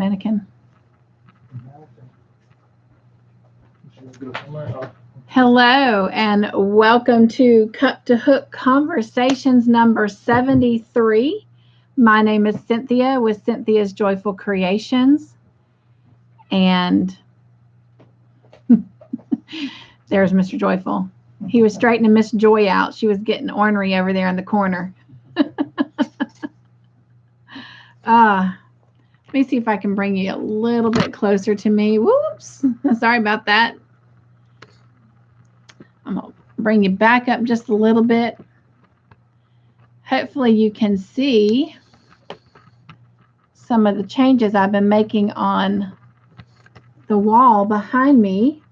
Mannequin. Hello and welcome to Cup2Hook Conversations number 73. My name is Cynthia with Cynthia's Joyful Creations. And there's Mr. Joyful. He was straightening Miss Joy out. She was getting ornery over there in the corner. Let me see if I can bring you a little bit closer to me. Whoops. Sorry about that. I'm going to bring you back up just a little bit. Hopefully you can see some of the changes I've been making on the wall behind me.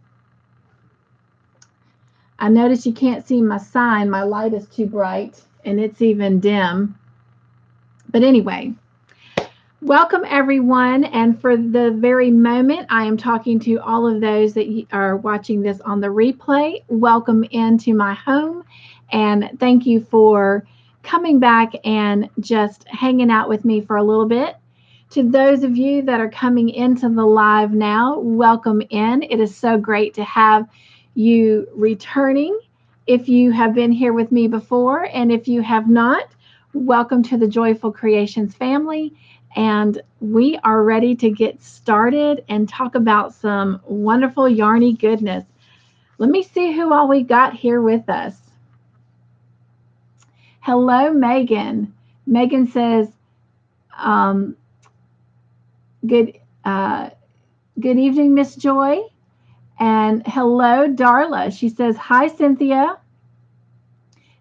I notice you can't see my sign. My light is too bright and it's even dim. But anyway, welcome everyone. And for the very moment, I am talking to all of those that are watching this on the replay. Welcome into my home. And thank you for coming back and just hanging out with me for a little bit. To those of you that are coming into the live now, welcome in. It is so great to have you returning. If you have been here with me before, and if you have not, welcome to the Joyful Creations family. And we are ready to get started and talk about some wonderful yarny goodness. Let me see who all we got here with us. Hello, Megan. Megan says, good evening, Miss Joy. And hello, Darla. She says, hi, Cynthia.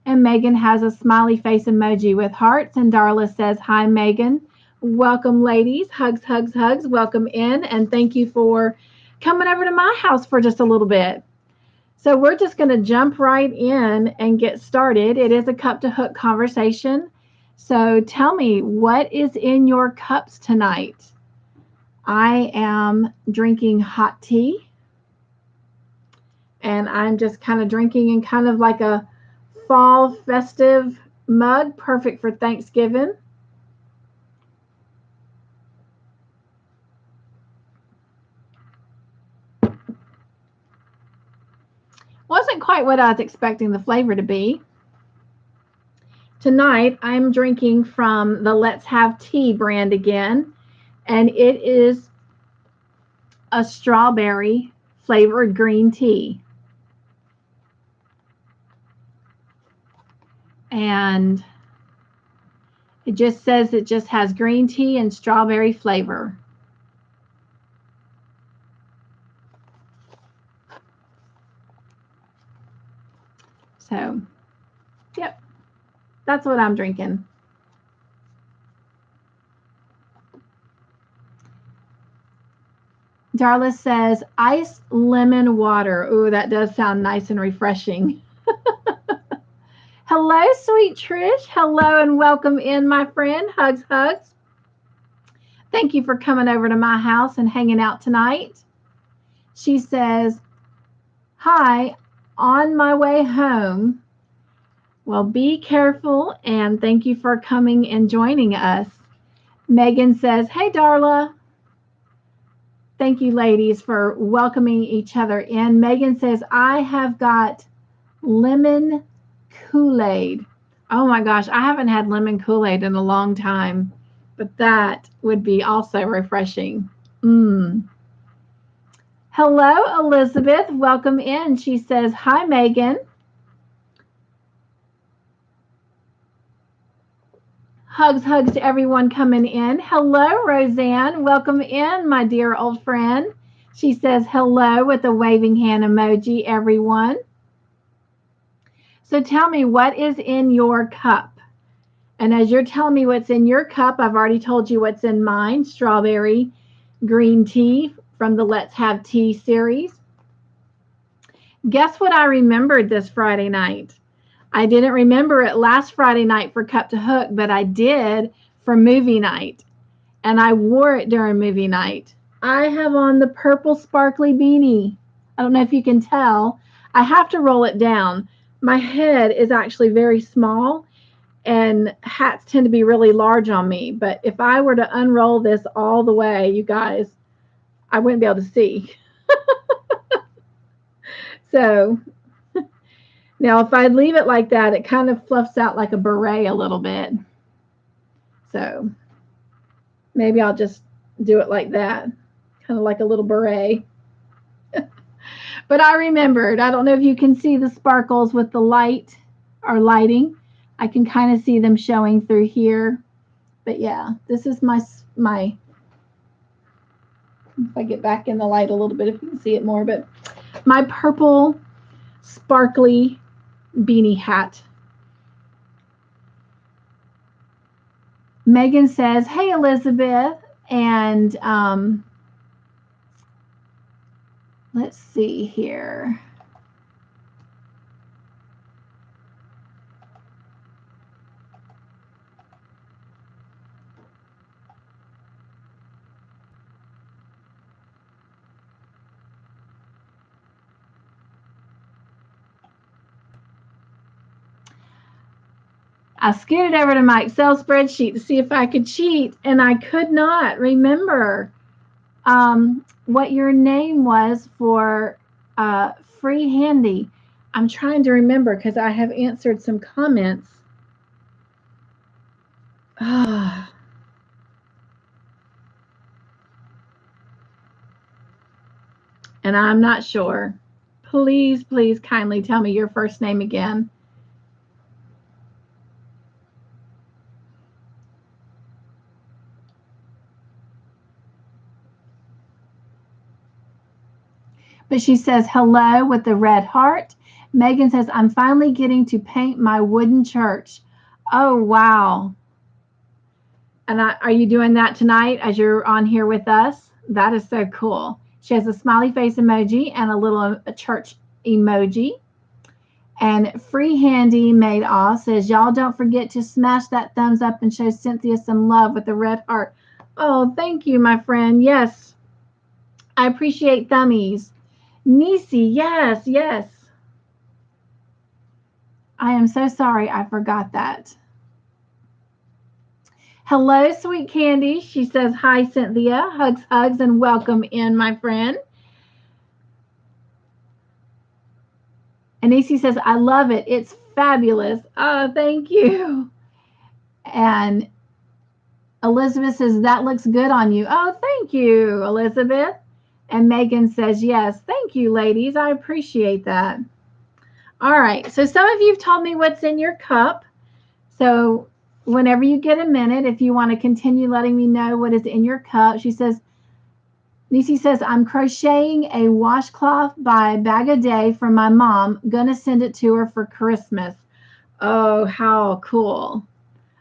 And Megan has a smiley face emoji with hearts. And Darla says, hi, Megan. Welcome, ladies. Hugs, hugs, hugs. Welcome in. And thank you for coming over to my house for just a little bit. So we're just going to jump right in and get started. It is a Cup2Hook conversation. So tell me, what is in your cups tonight? I am drinking hot tea. And I'm just kind of drinking in kind of like a fall festive mug, perfect for Thanksgiving. Wasn't quite what I was expecting the flavor to be. Tonight, I'm drinking from the Let's Have Tea brand again, and it is a strawberry flavored green tea. And it just says it just has green tea and strawberry flavor. So, yep, that's what I'm drinking. Darla says, iced lemon water. Ooh, that does sound nice and refreshing. Hello, sweet Trish. Hello and welcome in, my friend. Hugs, hugs. Thank you for coming over to my house and hanging out tonight. She says, hi, on my way home. Well, be careful and thank you for coming and joining us. Megan says, hey, Darla. Thank you, ladies, for welcoming each other in. Megan says, I have got lemon Kool-Aid. Oh my gosh, I haven't had lemon Kool-Aid in a long time, but that would be also refreshing. Hello, Elizabeth. Welcome in. She says, hi, Megan. Hugs, hugs to everyone coming in. Hello, Roseanne. Welcome in, my dear old friend. She says hello with a waving hand emoji, everyone. So tell me, what is in your cup? And as you're telling me what's in your cup, I've already told you what's in mine, strawberry green tea from the Let's Have Tea series. Guess what I remembered this Friday night? I didn't remember it last Friday night for Cup2Hook, but I did for movie night. And I wore it during movie night. I have on the purple sparkly beanie. I don't know if you can tell. I have to roll it down. My head is actually very small, and hats tend to be really large on me. But if I were to unroll this all the way, you guys, I wouldn't be able to see. So now if I leave it like that, it kind of fluffs out like a beret a little bit. So maybe I'll just do it like that, kind of like a little beret. But I remembered, I don't know if you can see the sparkles with the light or lighting. I can kind of see them showing through here. But yeah, this is my, if I get back in the light a little bit, if you can see it more, but my purple sparkly beanie hat. Megan says, hey, Elizabeth. And let's see here. I scooted over to my Excel spreadsheet to see if I could cheat, and I could not remember what your name was for Free Handy. I'm trying to remember because I have answered some comments. And I'm not sure. Please, please kindly tell me your first name again. But she says, hello with the red heart. Megan says, I'm finally getting to paint my wooden church. Oh, wow. And are you doing that tonight as you're on here with us? That is so cool. She has a smiley face emoji and a little church emoji. And Free Handy Made All says, y'all don't forget to smash that thumbs up and show Cynthia some love with the red heart. Oh, thank you, my friend. Yes, I appreciate thummies. Nisi, yes, yes. I am so sorry I forgot that. Hello, sweet candy. She says, hi, Cynthia. Hugs, hugs, and welcome in, my friend. And Nisi says, I love it. It's fabulous. Oh, thank you. And Elizabeth says, that looks good on you. Oh, thank you, Elizabeth. And Megan says, yes, thank you, ladies. I appreciate that. All right. So some of you have told me what's in your cup. So whenever you get a minute, if you want to continue letting me know what is in your cup, she says, Nisi says, I'm crocheting a washcloth by Bag a Day for my mom. Gonna send it to her for Christmas. Oh, how cool.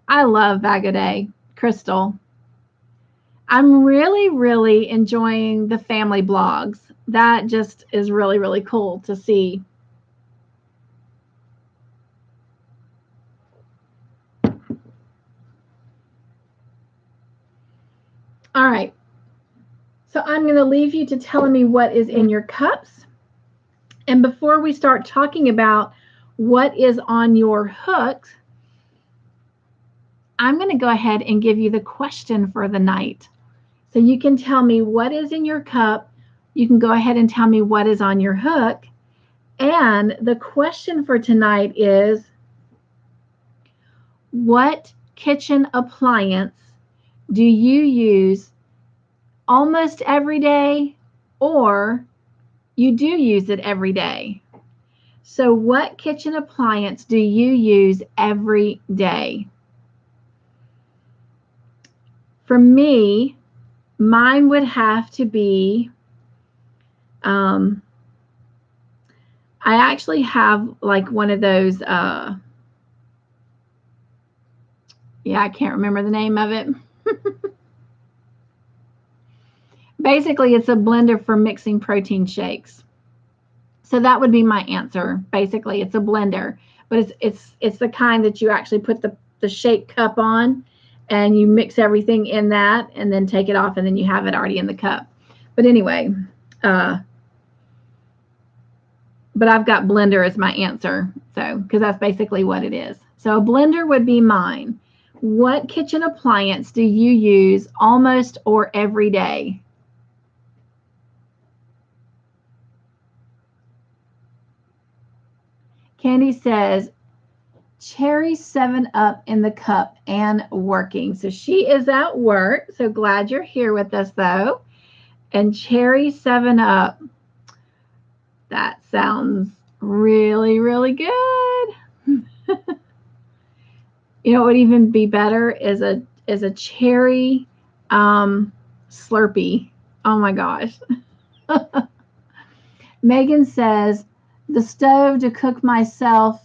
I love Bag a Day. Crystal. I'm really, really enjoying the family blogs. That just is really, really cool to see. All right. So I'm going to leave you to telling me what is in your cups. And before we start talking about what is on your hooks, I'm going to go ahead and give you the question for the night. So you can tell me what is in your cup. You can go ahead and tell me what is on your hook. And the question for tonight is, what kitchen appliance do you use almost every day, or you do use it every day? So what kitchen appliance do you use every day? For me, mine would have to be, I actually have like one of those, yeah, I can't remember the name of it. Basically, it's a blender for mixing protein shakes. So that would be my answer. Basically, it's a blender, but it's the kind that you actually put the shake cup on, and you mix everything in that, and then take it off, and then you have it already in the cup. But anyway, but I've got blender as my answer, so because that's basically what it is. So a blender would be mine. What kitchen appliance do you use almost or every day? Candy says, cherry 7-Up in the cup and working. So she is at work. So glad you're here with us, though. And cherry 7-Up. That sounds really, really good. You know what would even be better is a cherry Slurpee. Oh my gosh. Megan says, the stove to cook myself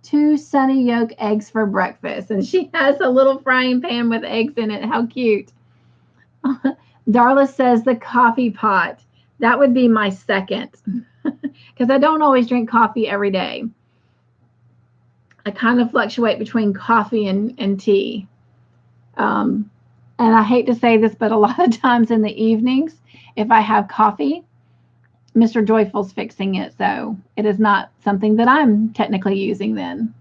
2 sunny yolk eggs for breakfast. And she has a little frying pan with eggs in it. How cute. Darla says the coffee pot. That would be my second because I don't always drink coffee every day. I kind of fluctuate between coffee and tea. And I hate to say this, but a lot of times in the evenings, if I have coffee, Mr. Joyful's fixing it, so it is not something that I'm technically using then.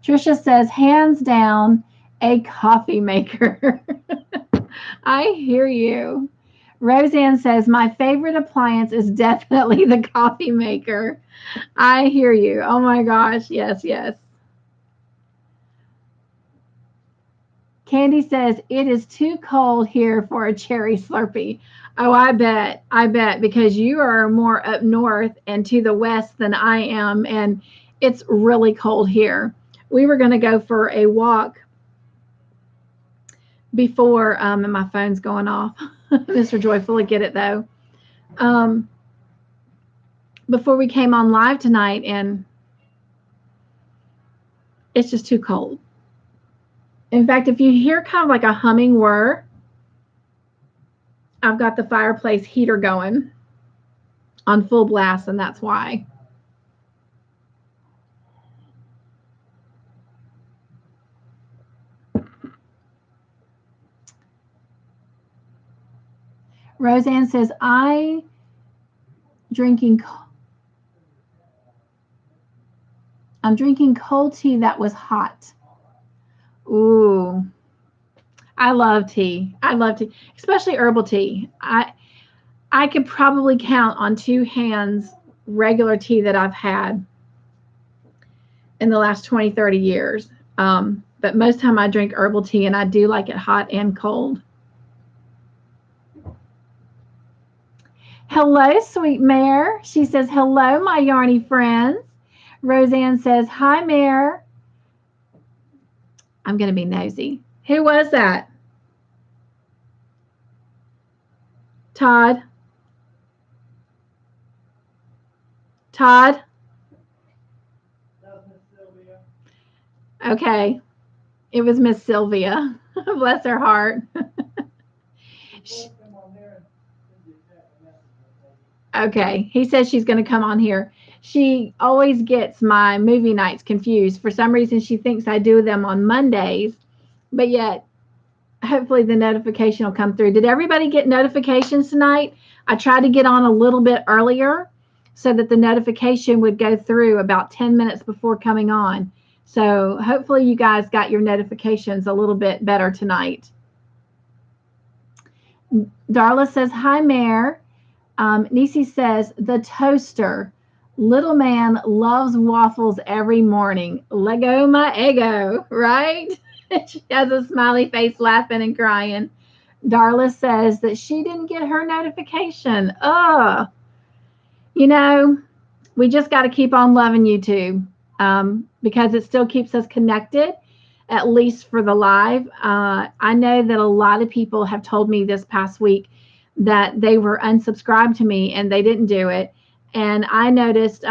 Trisha says, hands down, a coffee maker. I hear you. Roseanne says, my favorite appliance is definitely the coffee maker. I hear you. Oh my gosh. Yes, yes. Candy says, it is too cold here for a cherry Slurpee. Oh, I bet, because you are more up north and to the west than I am, and it's really cold here. We were going to go for a walk before, and my phone's going off. Mr. Joyful will get it though. Before we came on live tonight, and it's just too cold. In fact, if you hear kind of like a humming whir, I've got the fireplace heater going on full blast, and that's why. Roseanne says, I'm drinking cold tea that was hot. Ooh. I love tea. I love tea, especially herbal tea. I could probably count on 2 hands regular tea that I've had in the last 20, 30 years. But most time I drink herbal tea, and I do like it hot and cold. Hello, sweet Mare. She says, hello, my yarny friends. Roseanne says, hi, Mare. I'm going to be nosy. Who was that? Todd? Todd? Okay. It was Miss Sylvia. Bless her heart. Okay. He says she's going to come on here. She always gets my movie nights confused. For some reason, she thinks I do them on Mondays, but yet hopefully the notification will come through. Did everybody get notifications tonight? I tried to get on a little bit earlier so that the notification would go through about 10 minutes before coming on. So hopefully you guys got your notifications a little bit better tonight. Darla says, hi, Mare. Nisi says, the toaster. Little man loves waffles every morning. Lego my ego, right? She has a smiley face laughing and crying. Darla says that she didn't get her notification. Oh, you know, we just got to keep on loving YouTube because it still keeps us connected, at least for the live. I know that a lot of people have told me this past week that they were unsubscribed to me and they didn't do it. And I noticed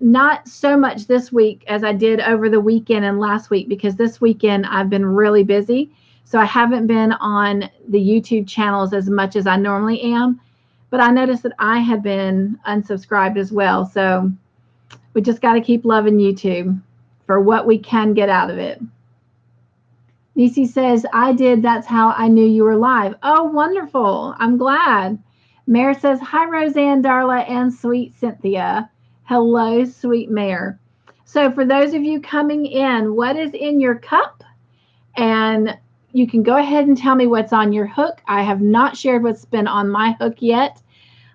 not so much this week as I did over the weekend and last week, because this weekend I've been really busy. So I haven't been on the YouTube channels as much as I normally am. But I noticed that I have been unsubscribed as well. So we just got to keep loving YouTube for what we can get out of it. Nisi says, I did. That's how I knew you were live. Oh, wonderful. I'm glad. Mare says, hi, Roseanne, Darla, and sweet Cynthia. Hello, sweet Mare. So for those of you coming in, what is in your cup? And you can go ahead and tell me what's on your hook. I have not shared what's been on my hook yet.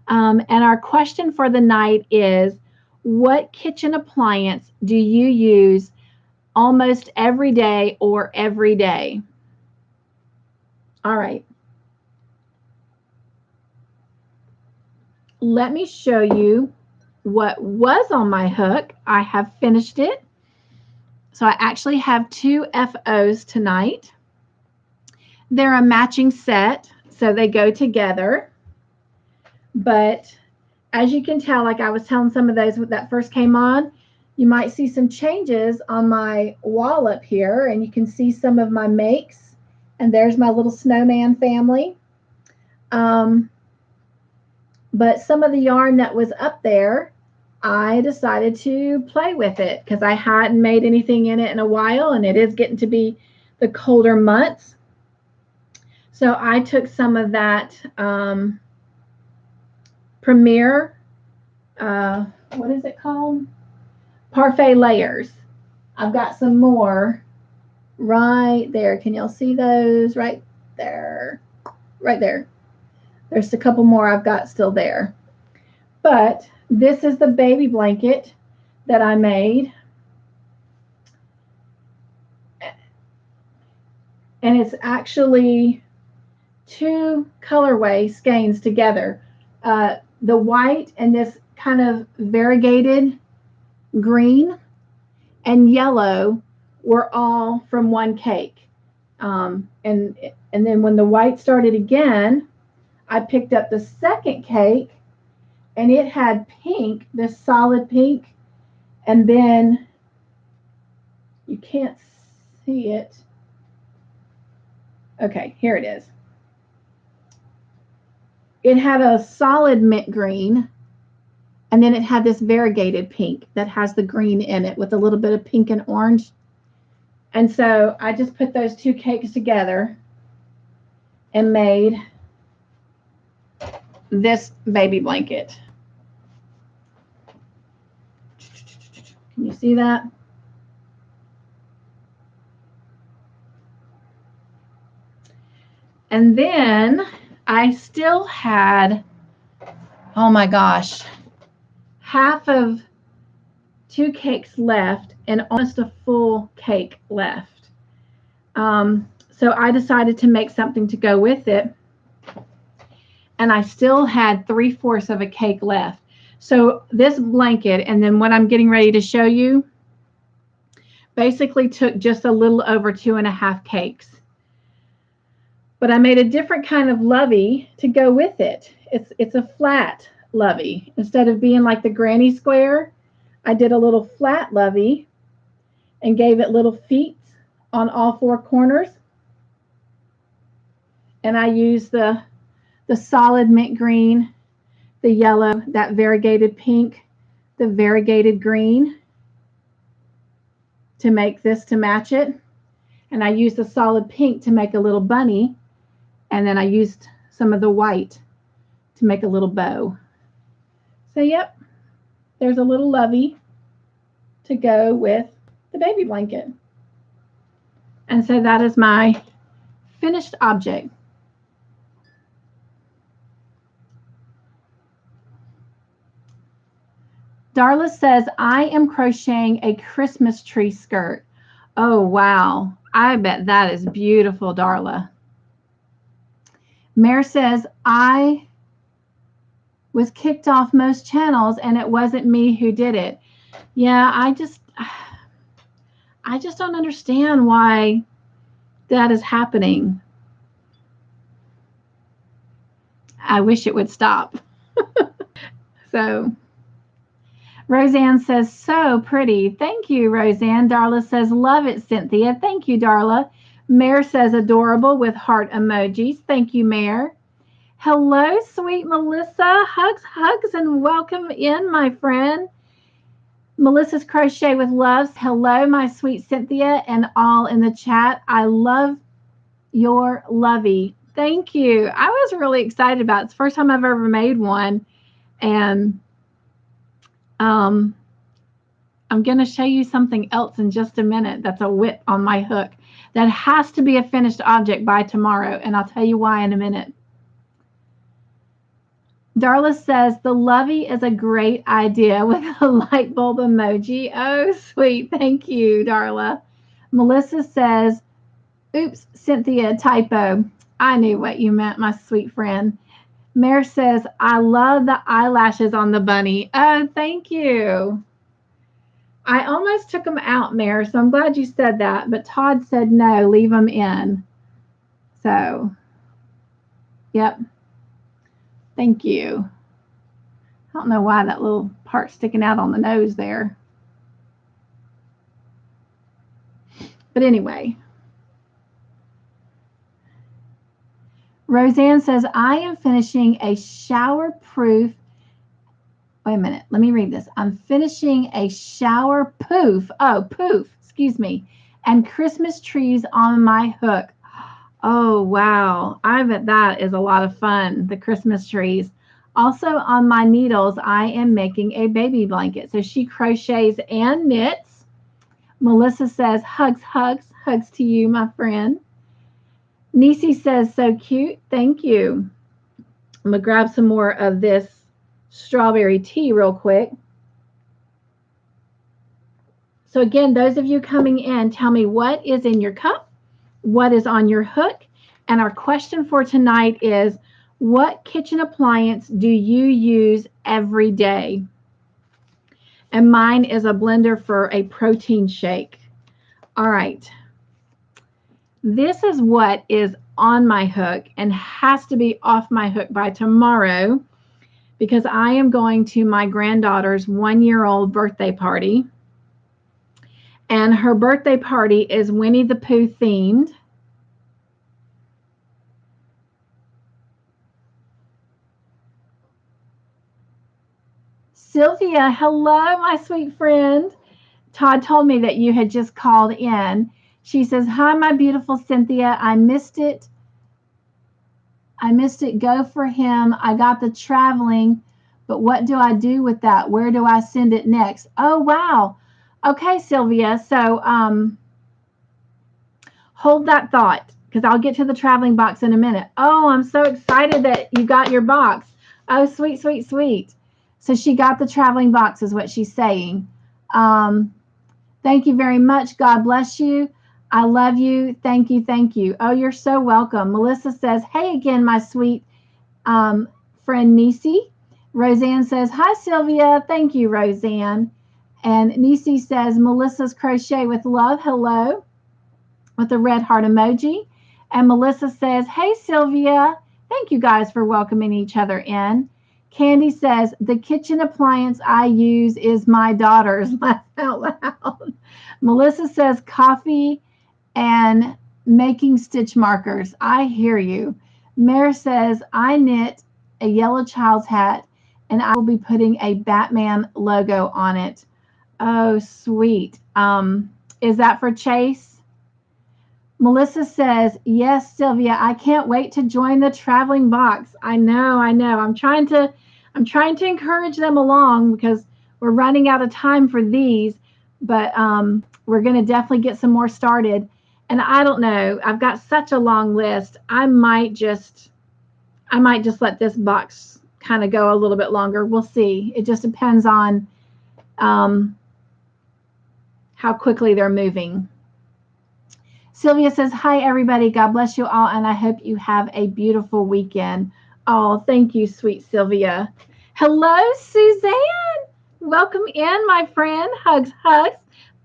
And our question for the night is, what kitchen appliance do you use almost every day or every day? All right. Let me show you what was on my hook. I have finished it. So I actually have 2 FOs tonight. They're a matching set, so they go together. But as you can tell, like I was telling some of those that first came on, you might see some changes on my wall up here, and you can see some of my makes. And there's my little snowman family. But some of the yarn that was up there, I decided to play with it because I hadn't made anything in it in a while, and it is getting to be the colder months. So I took some of that Premier, what is it called? Parfait layers. I've got some more right there. Can y'all see those? Right there. Right there. There's a couple more I've got still there. But this is the baby blanket that I made. And it's actually 2 colorway skeins together. The white and this kind of variegated green and yellow were all from one cake. And then when the white started again, I picked up the second cake, and it had pink, this solid pink, and then you can't see it. Okay, here it is. It had a solid mint green, and then it had this variegated pink that has the green in it with a little bit of pink and orange. And so I just put those 2 cakes together and made this baby blanket. Can you see that? And then I still had, oh my gosh, half of 2 cakes left and almost a full cake left. So I decided to make something to go with it. And I still had 3/4 of a cake left. So this blanket, and then what I'm getting ready to show you, basically took just a little over 2.5 cakes. But I made a different kind of lovey to go with it. It's a flat lovey. Instead of being like the granny square, I did a little flat lovey and gave it little feet on all 4 corners. And I used the solid mint green, the yellow, that variegated pink, the variegated green to make this to match it. And I used the solid pink to make a little bunny. And then I used some of the white to make a little bow. So yep, there's a little lovey to go with the baby blanket. And so that is my finished object. Darla says, I am crocheting a Christmas tree skirt. Oh, wow. I bet that is beautiful, Darla. Mare says, I was kicked off most channels and it wasn't me who did it. Yeah, I just don't understand why that is happening. I wish it would stop. So Roseanne says, so pretty. Thank you, Roseanne. Darla says, love it, Cynthia. Thank you, Darla. Mare says, adorable with heart emojis. Thank you, Mare. Hello, sweet Melissa. Hugs, hugs, and welcome in, my friend. Melissa's Crochet with Loves. Hello, my sweet Cynthia, and all in the chat. I love your lovey. Thank you. I was really excited about it. It's the first time I've ever made one. And I'm going to show you something else in just a minute that's a whip on my hook that has to be a finished object by tomorrow, and I'll tell you why in a minute. Darla says, the lovey is a great idea with a light bulb emoji. Oh, sweet. Thank you, Darla. Melissa says, oops, Cynthia, typo. I knew what you meant, my sweet friend. Mare says, I love the eyelashes on the bunny. Oh, thank you. I almost took them out, Mare, so I'm glad you said that. But Todd said, no, leave them in. So, yep. Thank you. I don't know why that little part's sticking out on the nose there. But anyway. Roseanne says, I am finishing a shower-proof. Wait a minute. Let me read this. I'm finishing a shower poof. Oh, poof. Excuse me. And Christmas trees on my hook. Oh, wow. I bet that is a lot of fun, the Christmas trees. Also on my needles, I am making a baby blanket. So she crochets and knits. Melissa says, hugs, hugs, hugs to you, my friend. Nisi says, so cute. Thank you. I'm going to grab some more of this strawberry tea real quick. So again, those of you coming in, tell me what is in your cup, what is on your hook, and our question for tonight is, what kitchen appliance do you use every day? And mine is a blender for a protein shake. All right. This is what is on my hook and has to be off my hook by tomorrow because I am going to my granddaughter's 1-year-old birthday party. And her birthday party is Winnie the Pooh themed. Sylvia, hello, my sweet friend. Todd told me that you had just called in. She says, hi, my beautiful Cynthia. I missed it. Go for him. I got the traveling, but what do I do with that? Where do I send it next? Oh, wow. Okay, Sylvia. So hold that thought because I'll get to the traveling box in a minute. Oh, I'm so excited that you got your box. Oh, sweet, sweet, sweet. So she got the traveling box is what she's saying. Thank you very much. God bless you. I love you. Thank you. Thank you. Oh, you're so welcome. Melissa says, hey again, my sweet friend Nisi. Roseanne says, hi, Sylvia. Thank you, Roseanne. And Nisi says, Melissa's crochet with love. Hello. With a red heart emoji. And Melissa says, hey, Sylvia. Thank you guys for welcoming each other in. Candy says, the kitchen appliance I use is my daughter's. Laugh out loud. Melissa says, coffee and making stitch markers. I hear you. Mare says, I knit a yellow child's hat and I will be putting a Batman logo on it. Oh, sweet. Is that for Chase? Melissa says, yes, Sylvia, I can't wait to join the traveling box. I know. I'm trying to encourage them along because we're running out of time for these, but we're going to definitely get some more started. And I don't know, I've got such a long list. I might just let this box kind of go a little bit longer. We'll see. It just depends on how quickly they're moving. Sylvia says, hi, everybody. God bless you all, and I hope you have a beautiful weekend. Oh, thank you, sweet Sylvia. Hello, Suzanne. Welcome in, my friend. Hugs, hugs.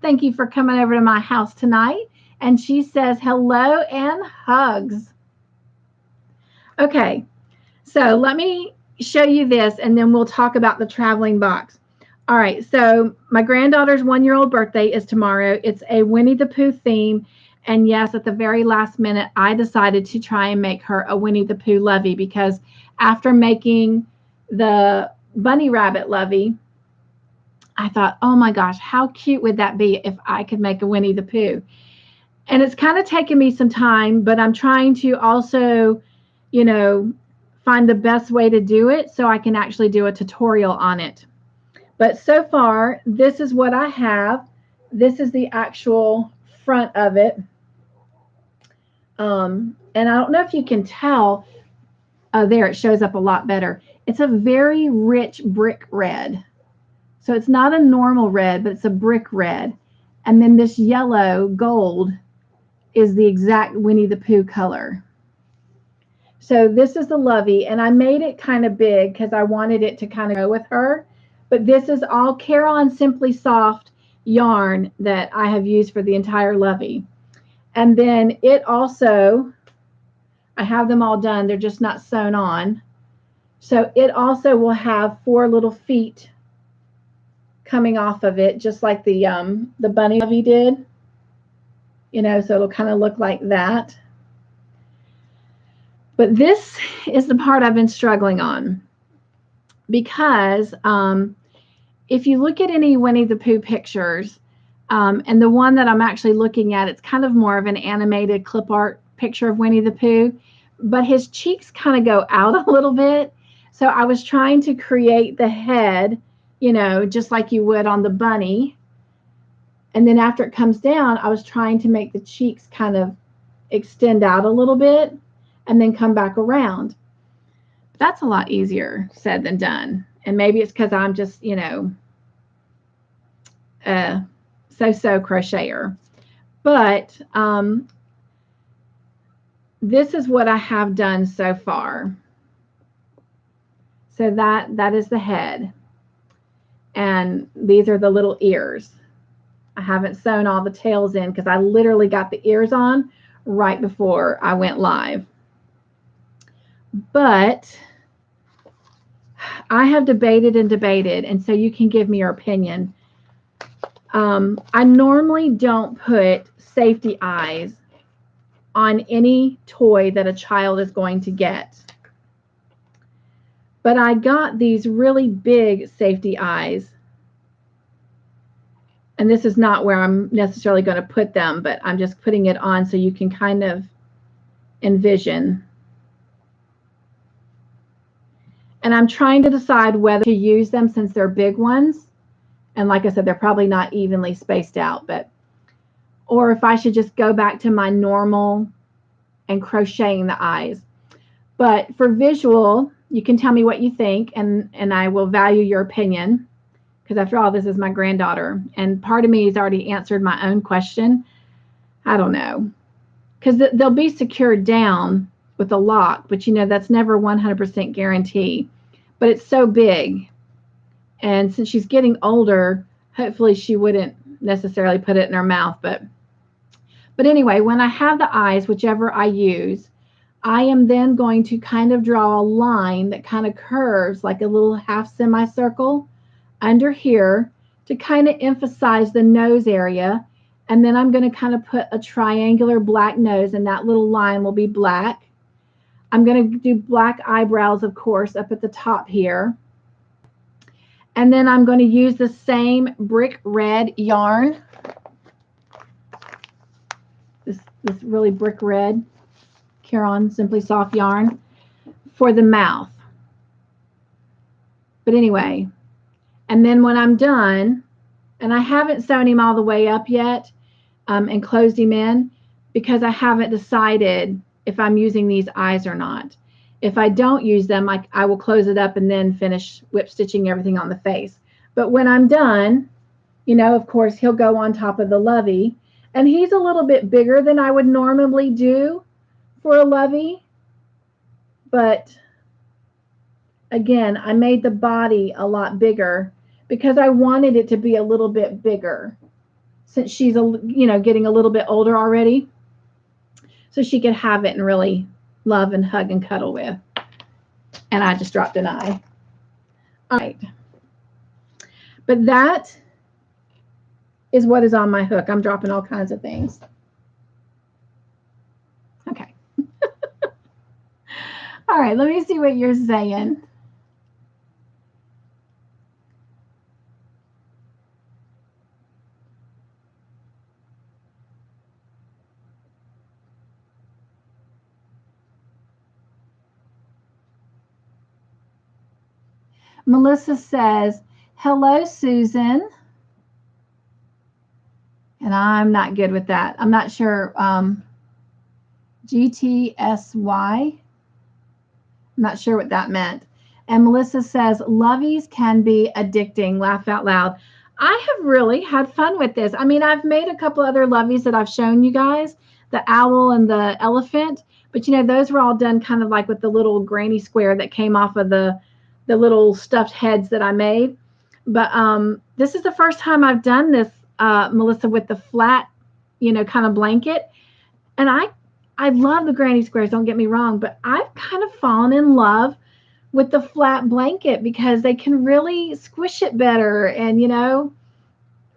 Thank you for coming over to my house tonight. And she says, hello and hugs. Okay, so let me show you this, and then we'll talk about the traveling box. All right, so my granddaughter's 1-year-old birthday is tomorrow. It's a Winnie the Pooh theme. And yes, at the very last minute, I decided to try and make her a Winnie the Pooh lovey because after making the bunny rabbit lovey, I thought, oh my gosh, how cute would that be if I could make a Winnie the Pooh? And it's kind of taken me some time, but I'm trying to also, find the best way to do it so I can actually do a tutorial on it. But so far, this is what I have. This is the actual front of it. And I don't know if you can tell. Oh, there, it shows up a lot better. It's a very rich brick red. So it's not a normal red, but it's a brick red. And then this yellow gold is the exact Winnie the Pooh color. So this is the Lovey, and I made it kind of big because I wanted it to kind of go with her. But this is all Care-On Simply Soft yarn that I have used for the entire Lovey. And then it also, I have them all done. They're just not sewn on. So it also will have 4 little feet coming off of it, just like the bunny Lovey did. You know, so it'll kind of look like that. But this is the part I've been struggling on, because if you look at any Winnie the Pooh pictures, and the one that I'm actually looking at, it's kind of more of an animated clip art picture of Winnie the Pooh, but his cheeks kind of go out a little bit. So I was trying to create the head, you know, just like you would on the bunny. And then after it comes down, I was trying to make the cheeks kind of extend out a little bit and then come back around. That's a lot easier said than done. And maybe it's because I'm just, you know, so-so crocheter. But this is what I have done so far. So that is the head. And these are the little ears. I haven't sewn all the tails in because I literally got the ears on right before I went live. But I have debated and debated, and so you can give me your opinion. I normally don't put safety eyes on any toy that a child is going to get. But I got these really big safety eyes. And this is not where I'm necessarily going to put them, but I'm just putting it on so you can kind of envision. And I'm trying to decide whether to use them since they're big ones. And like I said, they're probably not evenly spaced out, or if I should just go back to my normal and crocheting the eyes. But for visual, you can tell me what you think, and I will value your opinion, because after all, this is my granddaughter. And part of me has already answered my own question. I don't know. Because they'll be secured down with a lock, but you know, that's never 100% guarantee. But it's so big. And since she's getting older, hopefully she wouldn't necessarily put it in her mouth. But anyway, when I have the eyes, whichever I use, I am then going to kind of draw a line that kind of curves like a little half semicircle under here to kind of emphasize the nose area. And then I'm going to kind of put a triangular black nose, and that little line will be black. I'm going to do black eyebrows, of course, up at the top here. And then I'm going to use the same brick red yarn. This really brick red Care-On Simply Soft yarn for the mouth. But anyway, and then when I'm done, and I haven't sewn him all the way up yet and closed him in, because I haven't decided if I'm using these eyes or not. If I don't use them, I will close it up and then finish whip stitching everything on the face. But when I'm done, you know, of course, he'll go on top of the Lovey. And he's a little bit bigger than I would normally do for a Lovey. But again, I made the body a lot bigger because I wanted it to be a little bit bigger, since she's getting a little bit older already, so she could have it and really love and hug and cuddle with. And I just dropped an eye. All right. But that is what is on my hook. I'm dropping all kinds of things. Okay. All right, let me see what you're saying. Melissa says, Hello, Susan. And I'm not good with that. I'm not sure. GTSY. I'm not sure what that meant. And Melissa says, lovies can be addicting. Laugh out loud. I have really had fun with this. I mean, I've made a couple other lovies that I've shown you guys, the owl and the elephant. But, you know, those were all done kind of like with the little granny square that came off of the little stuffed heads that I made. But this is the first time I've done this, Melissa, with the flat, you know, kind of blanket. And I love the granny squares, don't get me wrong, but I've kind of fallen in love with the flat blanket because they can really squish it better and, you know,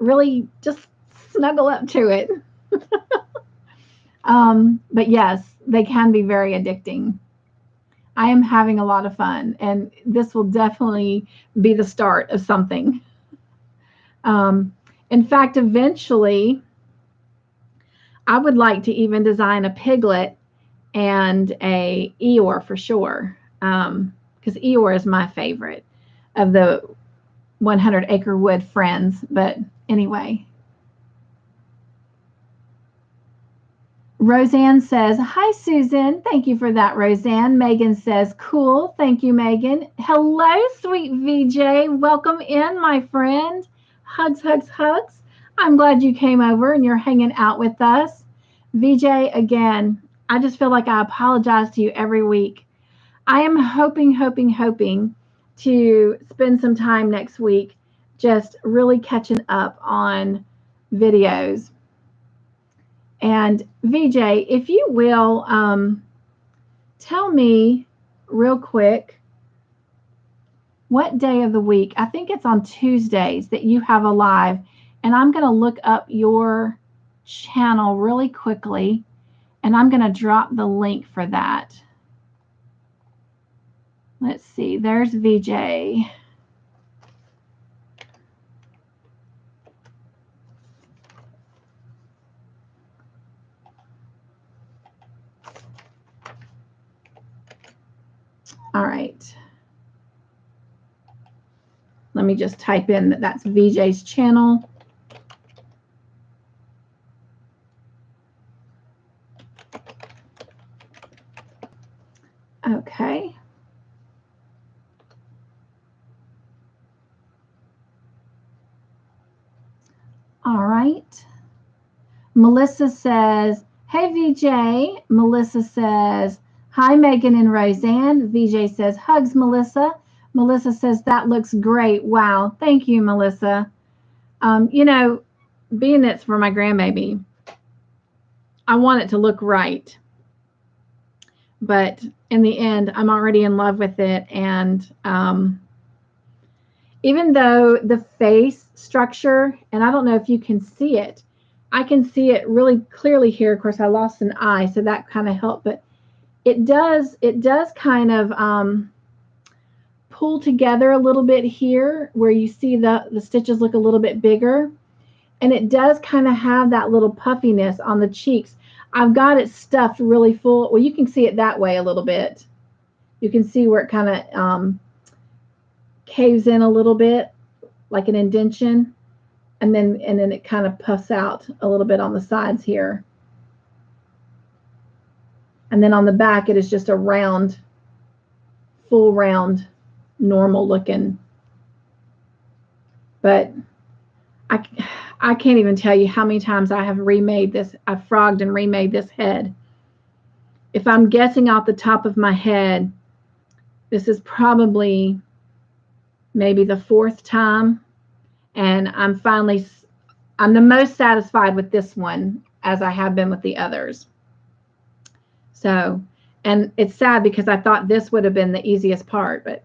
really just snuggle up to it. But yes, they can be very addicting. I am having a lot of fun, and this will definitely be the start of something. In fact, eventually, I would like to even design a piglet and a Eeyore for sure, because Eeyore is my favorite of the 100 Acre Wood friends. But anyway, Roseanne says, hi, Susan. Thank you for that, Roseanne. Megan says, cool. Thank you, Megan. Hello, sweet VJ. Welcome in, my friend. Hugs, hugs, hugs. I'm glad you came over and you're hanging out with us. VJ, again, I just feel like I apologize to you every week. I am hoping to spend some time next week just really catching up on videos. And VJ, if you will, tell me real quick what day of the week, I think it's on Tuesdays, that you have a live. And I'm going to look up your channel really quickly, and I'm going to drop the link for that. Let's see, there's VJ. All right. Let me just type in that that's VJ's channel. Okay. All right. Melissa says, hey, VJ. Melissa says, hi, Megan and Roseanne. VJ says, hugs, Melissa. Melissa says, that looks great. Wow. Thank you, Melissa. You know, being it's for my grandbaby, I want it to look right. But in the end, I'm already in love with it. And even though the face structure, and I don't know if you can see it, I can see it really clearly here. Of course, I lost an eye, so that kind of helped. But it does kind of pull together a little bit here where you see the stitches look a little bit bigger. And it does kind of have that little puffiness on the cheeks. I've got it stuffed really full. Well, you can see it that way a little bit. You can see where it kind of caves in a little bit, like an indentation. And then it kind of puffs out a little bit on the sides here. And then on the back, it is just a round, full round, normal looking. But I can't even tell you how many times I have remade this. I've frogged and remade this head. If I'm guessing off the top of my head, this is probably maybe the 4th time. And I'm the most satisfied with this one as I have been with the others. So, and it's sad because I thought this would have been the easiest part, but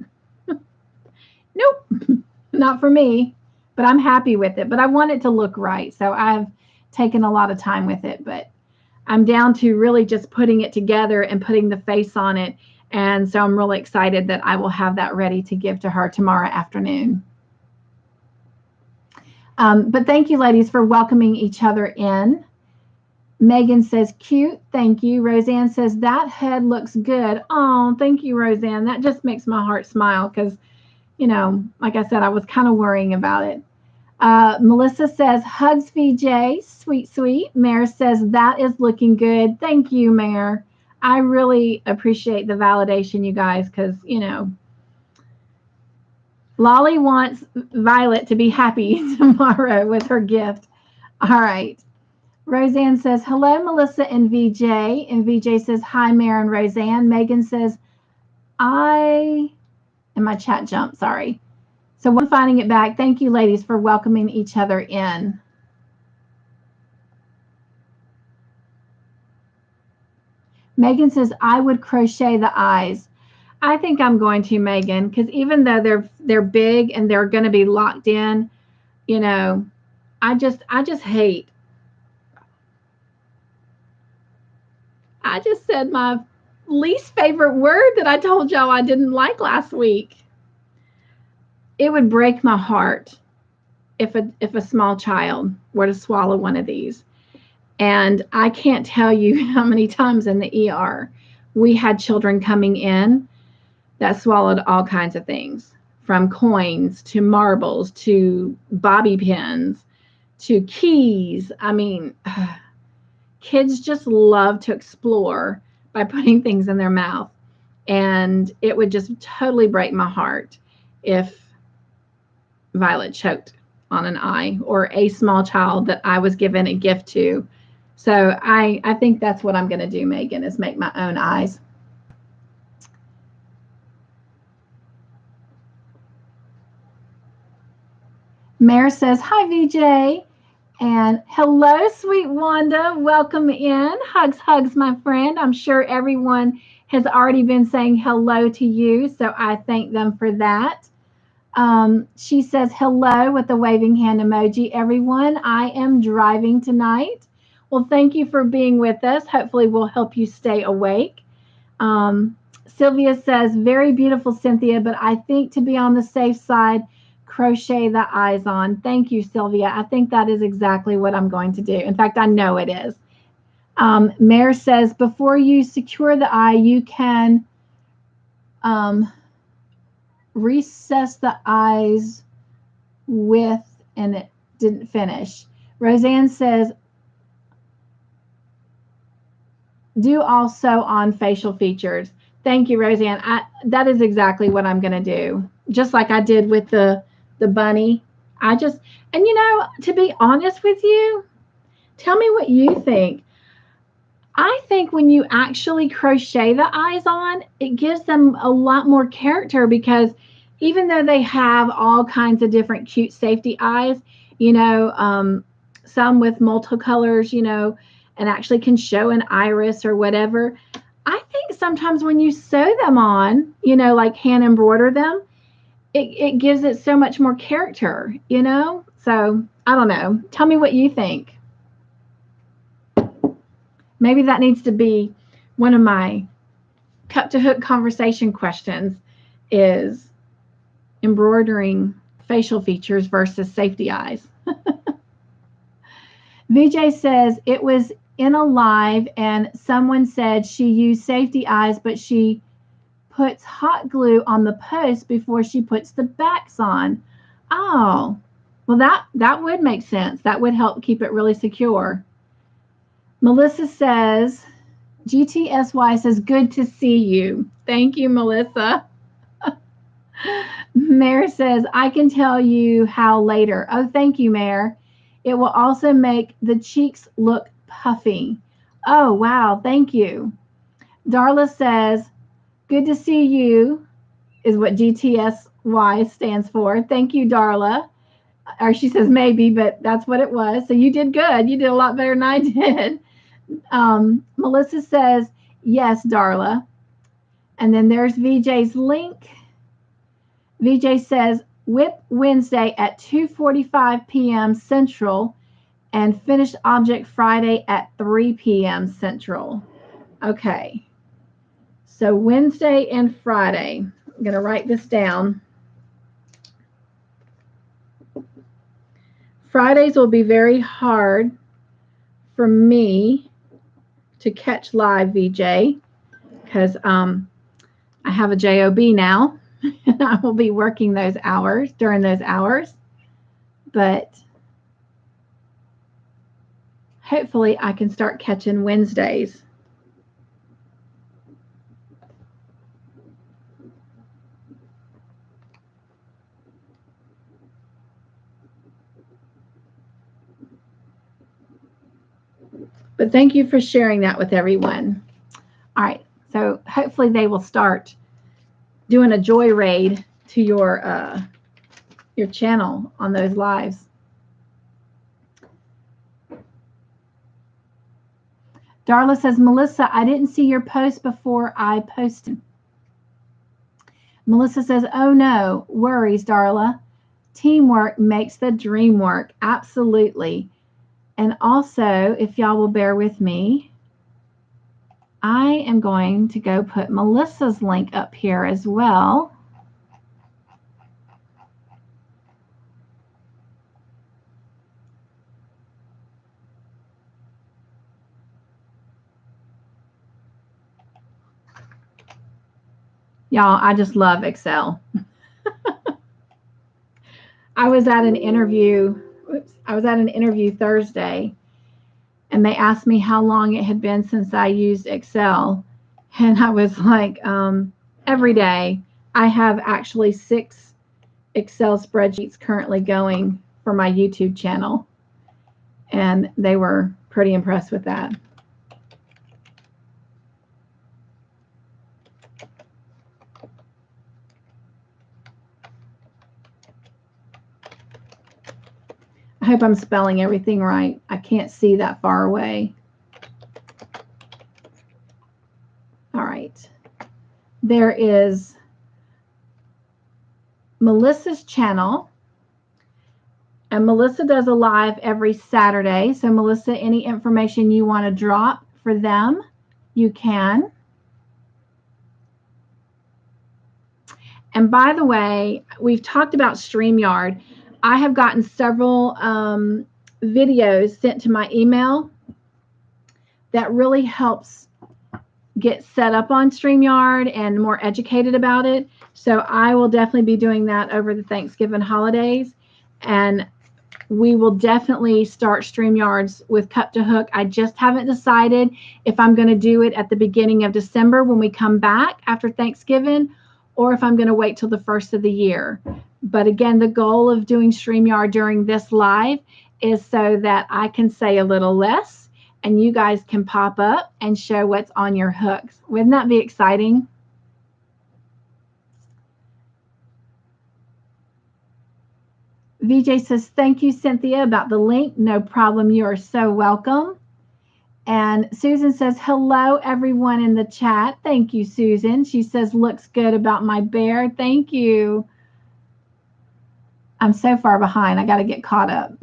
nope, not for me. But I'm happy with it. But I want it to look right. So I've taken a lot of time with it. But I'm down to really just putting it together and putting the face on it. And so I'm really excited that I will have that ready to give to her tomorrow afternoon. But thank you, ladies, for welcoming each other in. Megan says, cute. Thank you. Roseanne says, that head looks good. Oh, thank you, Roseanne. That just makes my heart smile because, like I said, I was kind of worrying about it. Melissa says, hugs VJ, sweet, sweet. Mare says, that is looking good. Thank you, Mare. I really appreciate the validation, you guys, because, Lolly wants Violet to be happy tomorrow with her gift. All right. Roseanne says, hello, Melissa and VJ. And VJ says, hi, Mare and Roseanne. Megan says, and my chat jumped, sorry. So I'm finding it back. Thank you, ladies, for welcoming each other in. Megan says, I would crochet the eyes. I think I'm going to, Megan, because even though they're big and they're going to be locked in, I just hate. I just said my least favorite word that I told y'all I didn't like last week. It would break my heart if a small child were to swallow one of these. And I can't tell you how many times in the ER we had children coming in that swallowed all kinds of things, from coins to marbles to bobby pins to keys. I mean, kids just love to explore by putting things in their mouth. And it would just totally break my heart if Violet choked on an eye, or a small child that I was given a gift to. So I think that's what I'm going to do, Megan, is make my own eyes. Mare says, hi, VJ. And hello, sweet Wanda. Welcome in. Hugs, hugs, my friend. I'm sure everyone has already been saying hello to you, so I thank them for that. She says hello with the waving hand emoji. Everyone, I am driving tonight. Well, thank you for being with us. Hopefully we'll help you stay awake. Sylvia says, very beautiful, Cynthia, but I think to be on the safe side, crochet the eyes on. Thank you, Sylvia. I think that is exactly what I'm going to do. In fact, I know it is. Mare says, before you secure the eye, you can recess the eyes with, and it didn't finish. Roseanne says, do also on facial features. Thank you, Roseanne. That is exactly what I'm going to do. Just like I did with the bunny. And to be honest with you, tell me what you think. I think when you actually crochet the eyes on, it gives them a lot more character, because even though they have all kinds of different cute safety eyes, some with multicolors, and actually can show an iris or whatever. I think sometimes when you sew them on, like hand embroider them, it gives it so much more character, So I don't know. Tell me what you think. Maybe that needs to be one of my Cup2Hook conversation questions, is embroidering facial features versus safety eyes. VJ says, it was in a live and someone said she used safety eyes, but she puts hot glue on the post before she puts the backs on. Oh, well, that would make sense. That would help keep it really secure. Melissa says, GTSY says, good to see you. Thank you, Melissa. Mare says, I can tell you how later. Oh, thank you, Mare. It will also make the cheeks look puffy. Oh, wow. Thank you. Darla says, good to see you is what GTSY stands for. Thank you, Darla. Or she says maybe, but that's what it was. So you did good. You did a lot better than I did. Melissa says, yes, Darla. And then there's VJ's link. VJ says, whip Wednesday at 2:45 p.m. Central and finish object Friday at 3 p.m. Central. Okay. So Wednesday and Friday. I'm going to write this down. Fridays will be very hard for me to catch live, VJ, because I have a job now. and I will be working those hours during those hours. But hopefully I can start catching Wednesdays. But thank you for sharing that with everyone. All right, so hopefully they will start doing a joy raid to your channel on those lives. Darla says, Melissa, I didn't see your post before I posted. Melissa says, oh no, worries, Darla. Teamwork makes the dream work. Absolutely. And also, if y'all will bear with me, I am going to go put Melissa's link up here as well. Y'all, I just love Excel. I was at an interview Thursday, and they asked me how long it had been since I used Excel. And I was like, every day. I have actually 6 Excel spreadsheets currently going for my YouTube channel. And they were pretty impressed with that. I hope I'm spelling everything right. I can't see that far away. All right. There is Melissa's channel. And Melissa does a live every Saturday. So Melissa, any information you want to drop for them, you can. And by the way, we've talked about StreamYard. I have gotten several videos sent to my email that really helps get set up on StreamYard and more educated about it. So I will definitely be doing that over the Thanksgiving holidays. And we will definitely start StreamYards with Cup2Hook. I just haven't decided if I'm going to do it at the beginning of December when we come back after Thanksgiving, or if I'm going to wait till the first of the year. But again, the goal of doing StreamYard during this live is so that I can say a little less and you guys can pop up and show what's on your hooks. Wouldn't that be exciting? VJ says, thank you, Cynthia, about the link. No problem. You are so welcome. And Susan says, hello, everyone in the chat. Thank you, Susan. She says, looks good about my bear. Thank you. I'm so far behind. I got to get caught up.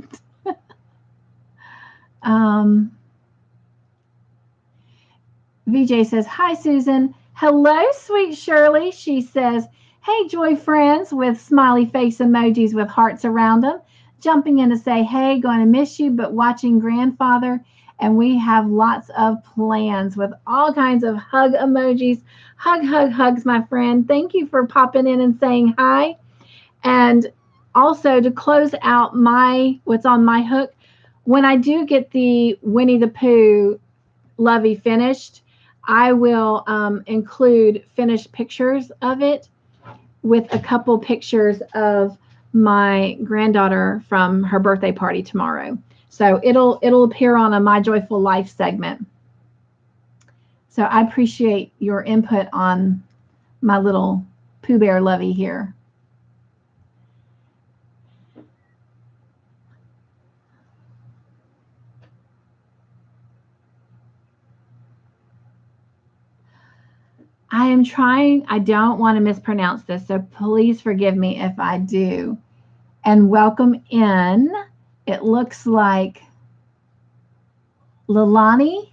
VJ says, hi, Susan. Hello, sweet Shirley. She says, hey, Joy friends, with smiley face emojis with hearts around them. Jumping in to say, hey, going to miss you, but watching grandfather. And we have lots of plans with all kinds of hug emojis. Hug, hug, hugs, my friend. Thank you for popping in and saying hi. And also to close out what's on my hook, when I do get the Winnie the Pooh Lovey finished, I will include finished pictures of it with a couple pictures of my granddaughter from her birthday party tomorrow. So it'll appear on a My Joyful Life segment. So I appreciate your input on my little Pooh Bear Lovey here. I am trying, I don't want to mispronounce this, so please forgive me if I do. And welcome in. It looks like Lilani.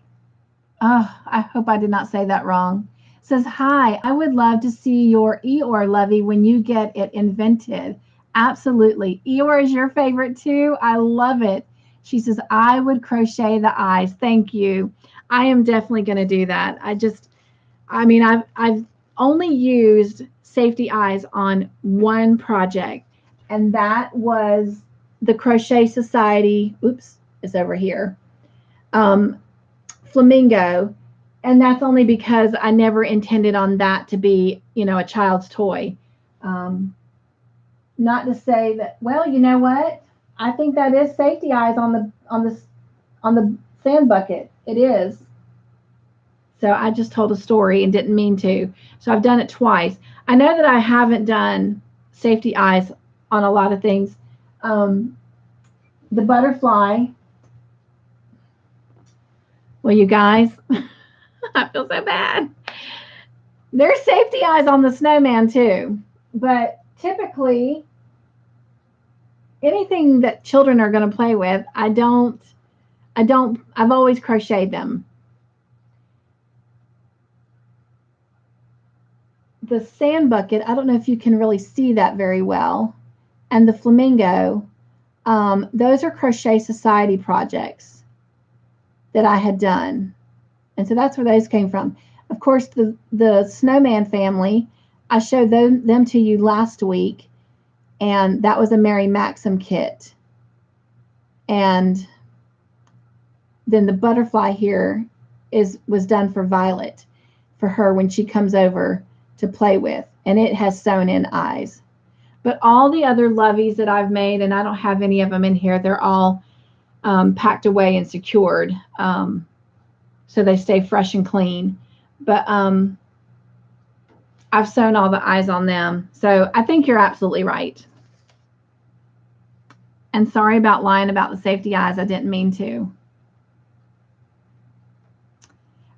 Oh, I hope I did not say that wrong. Says, hi, I would love to see your Eeyore Lovey when you get it invented. Absolutely. Eeyore is your favorite too. I love it. She says, I would crochet the eyes. Thank you. I am definitely going to do that. I've only used safety eyes on one project, and that was the Crochet Society. Oops, it's over here. Flamingo. And that's only because I never intended on that to be, a child's toy. Not to say that, well, you know what? I think that is safety eyes on the sand bucket. It is. So I just told a story and didn't mean to. So I've done it twice. I know that I haven't done safety eyes on a lot of things. The butterfly. Well, you guys, I feel so bad. There's safety eyes on the snowman too. But typically, anything that children are going to play with, I've always crocheted them. The sand bucket, I don't know if you can really see that very well. And the flamingo, those are Crochet Society projects that I had done. And so that's where those came from. Of course, the snowman family, I showed them to you last week. And that was a Mary Maxim kit. And then the butterfly here was done for Violet, for her when she comes over to play with. And it has sewn in eyes. But all the other loveys that I've made, and I don't have any of them in here, they're all packed away and secured. So they stay fresh and clean. But I've sewn all the eyes on them. So I think you're absolutely right. And sorry about lying about the safety eyes. I didn't mean to.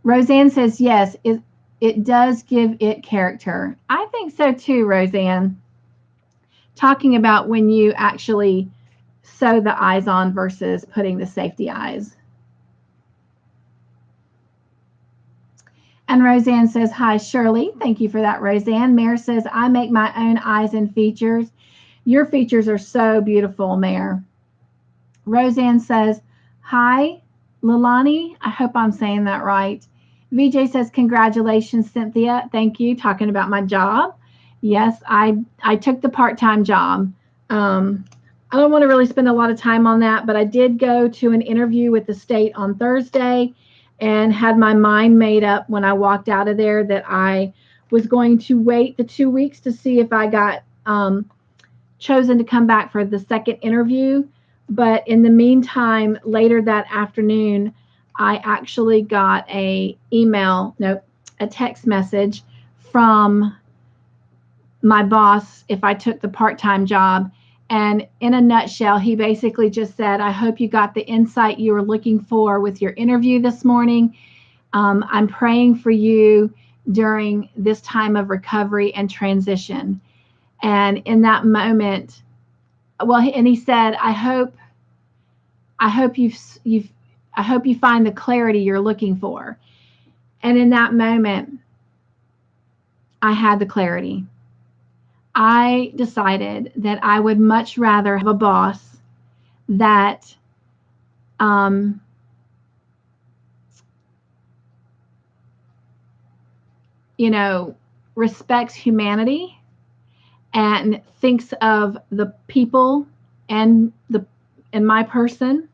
Roseanne says, yes, it does give it character. I think so too, Roseanne. Talking about when you actually sew the eyes on versus putting the safety eyes. And Roseanne says, hi, Shirley. Thank you for that, Roseanne. Mare says, I make my own eyes and features. Your features are so beautiful, Mare. Roseanne says, hi, Lilani. I hope I'm saying that right. VJ says, congratulations, Cynthia. Thank you. Talking about my job. Yes, I took the part-time job. I don't want to really spend a lot of time on that, but I did go to an interview with the state on Thursday and had my mind made up when I walked out of there that I was going to wait the 2 weeks to see if I got chosen to come back for the second interview. But in the meantime, later that afternoon, I actually got a text message from my boss if I took the part-time job. And in a nutshell, he basically just said, I hope you got the insight you were looking for with your interview this morning. I'm praying for you during this time of recovery and transition. And in that moment, and he said, I hope you find the clarity you're looking for. And in that moment, I had the clarity. I decided that I would much rather have a boss that respects humanity and thinks of the people and my person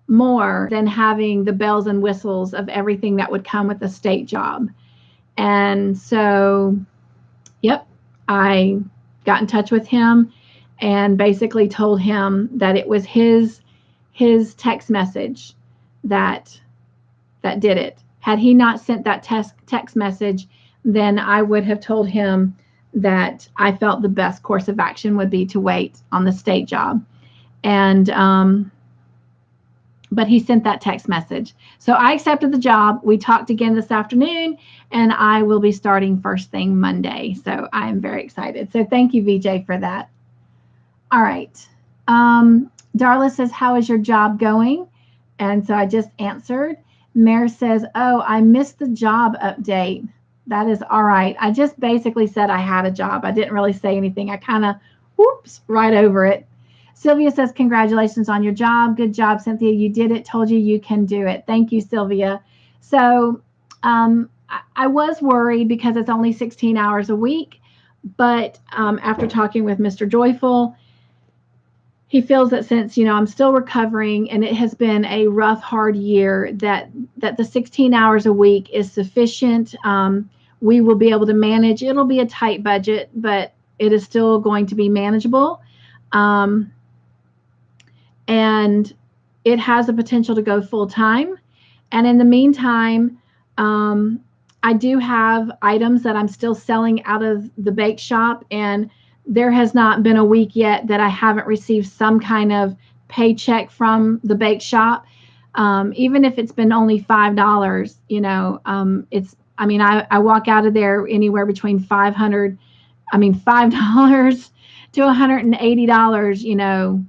more than having the bells and whistles of everything that would come with a state job. And so, I got in touch with him and basically told him that it was his text message that did it. Had he not sent that text message, then I would have told him that I felt the best course of action would be to wait on the state job. And but he sent that text message. So I accepted the job. We talked again this afternoon, and I will be starting first thing Monday. So I am very excited. So thank you, VJ, for that. All right. Darla says, how is your job going? And so I just answered. Mare says, oh, I missed the job update. That is all right. I just basically said I had a job. I didn't really say anything. I kind of, right over it. Sylvia says, congratulations on your job. Good job, Cynthia. You did it. Told you you can do it. Thank you, Sylvia. So I was worried because it's only 16 hours a week. But after talking with Mr. Joyful, he feels that since, I'm still recovering and it has been a rough, hard year, that the 16 hours a week is sufficient. We will be able to manage. It'll be a tight budget, but it is still going to be manageable. And it has the potential to go full time. And in the meantime, I do have items that I'm still selling out of the bake shop, and there has not been a week yet that I haven't received some kind of paycheck from the bake shop. Even if it's been only $5, I walk out of there anywhere between $5 to $180,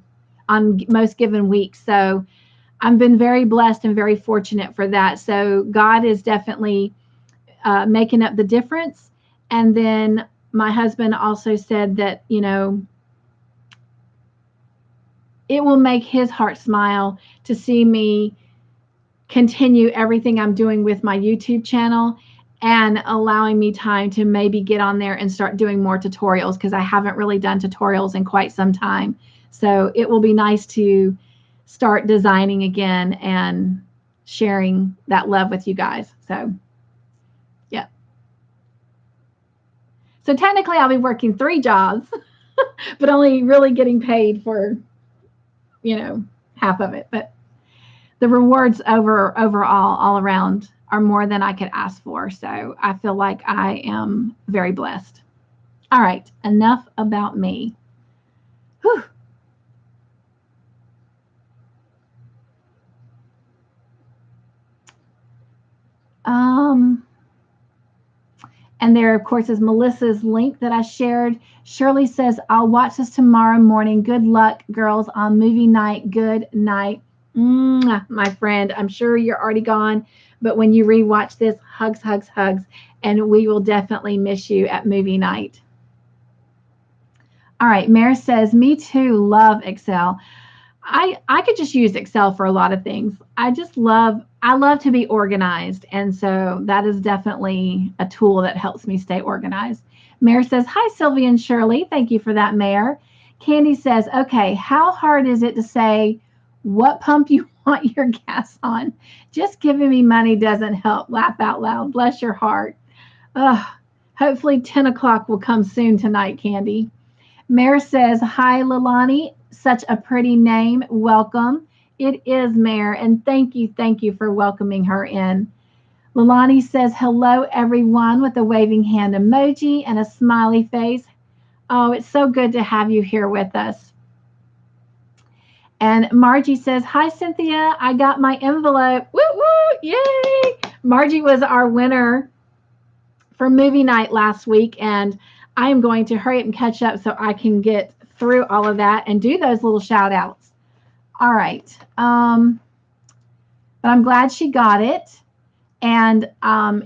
on most given weeks. So I've been very blessed and very fortunate for that. So God is definitely making up the difference. And then my husband also said that, it will make his heart smile to see me continue everything I'm doing with my YouTube channel and allowing me time to maybe get on there and start doing more tutorials, because I haven't really done tutorials in quite some time. So it will be nice to start designing again and sharing that love with you guys. So, yeah. So technically I'll be working 3 jobs, but only really getting paid for, half of it. But the rewards overall, all around, are more than I could ask for. So I feel like I am very blessed. All right, enough about me. Whew. And there, of course, is Melissa's link that I shared. Shirley says, I'll watch this tomorrow morning. Good luck, girls, on movie night. Good night. My friend, I'm sure you're already gone, but when you rewatch this, hugs, hugs, hugs, and we will definitely miss you at movie night. All right, Mare says, me too, love Excel. I could just use Excel for a lot of things. I love to be organized, and so that is definitely a tool that helps me stay organized. Mare says, hi, Sylvia and Shirley. Thank you for that, Mare. Candy says, okay, how hard is it to say what pump you want your gas on? Just giving me money doesn't help. Laugh out loud. Bless your heart. Hopefully 10 o'clock will come soon tonight, Candy. Mare says, hi, Lilani. Such a pretty name. Welcome. It is Mare, and thank you for welcoming her in. Lilani says, hello, everyone, with a waving hand emoji and a smiley face. Oh, it's so good to have you here with us. And Margie says, hi, Cynthia. I got my envelope. Woo, woo, yay. Margie was our winner for movie night last week, and I am going to hurry up and catch up so I can get through all of that and do those little shout outs. All right. But I'm glad she got it. And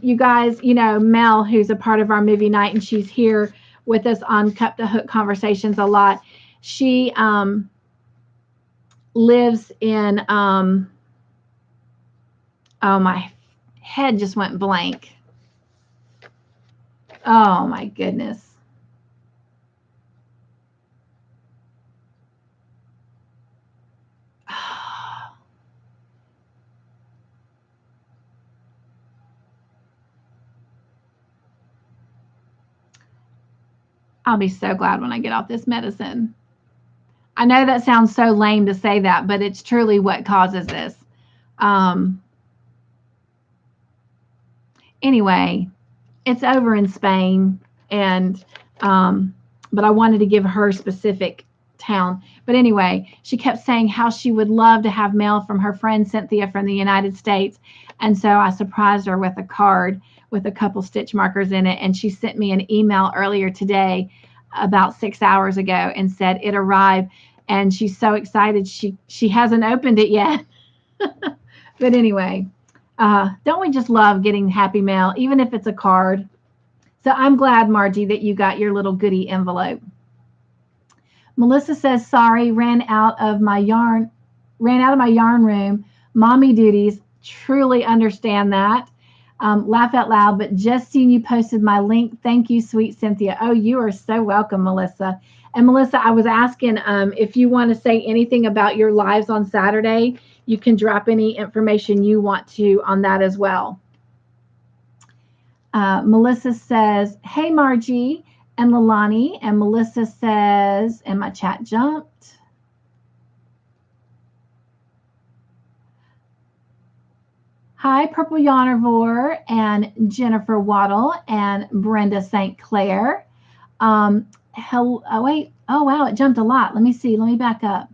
you guys, Mel, who's a part of our movie night, and she's here with us on Cup2Hook Conversations a lot. She lives in, oh, my head just went blank. Oh, my goodness. I'll be so glad when I get off this medicine. I know that sounds so lame to say that, but it's truly what causes this. Anyway, it's over in Spain, and but I wanted to give her specific town. But anyway, she kept saying how she would love to have mail from her friend Cynthia from the United States. And so I surprised her with a card with a couple stitch markers in it. And she sent me an email earlier today, about 6 hours ago, and said it arrived. And she's so excited. She hasn't opened it yet. But anyway, don't we just love getting happy mail, even if it's a card? So I'm glad, Margie, that you got your little goodie envelope. Melissa says, sorry, ran out of my yarn room. Mommy duties. Truly understand that. Laugh out loud, but just seen you posted my link. Thank you, sweet Cynthia. Oh, you are so welcome, Melissa. And Melissa, I was asking if you want to say anything about your lives on Saturday, you can drop any information you want to on that as well. Melissa says, hey, Margie and Lalani. And Melissa says, and my chat jumped. Hi, Purple Yarnivore and Jennifer Waddle and Brenda St. Clair. Hello, oh, wait. Oh, wow, it jumped a lot. Let me see. Let me back up.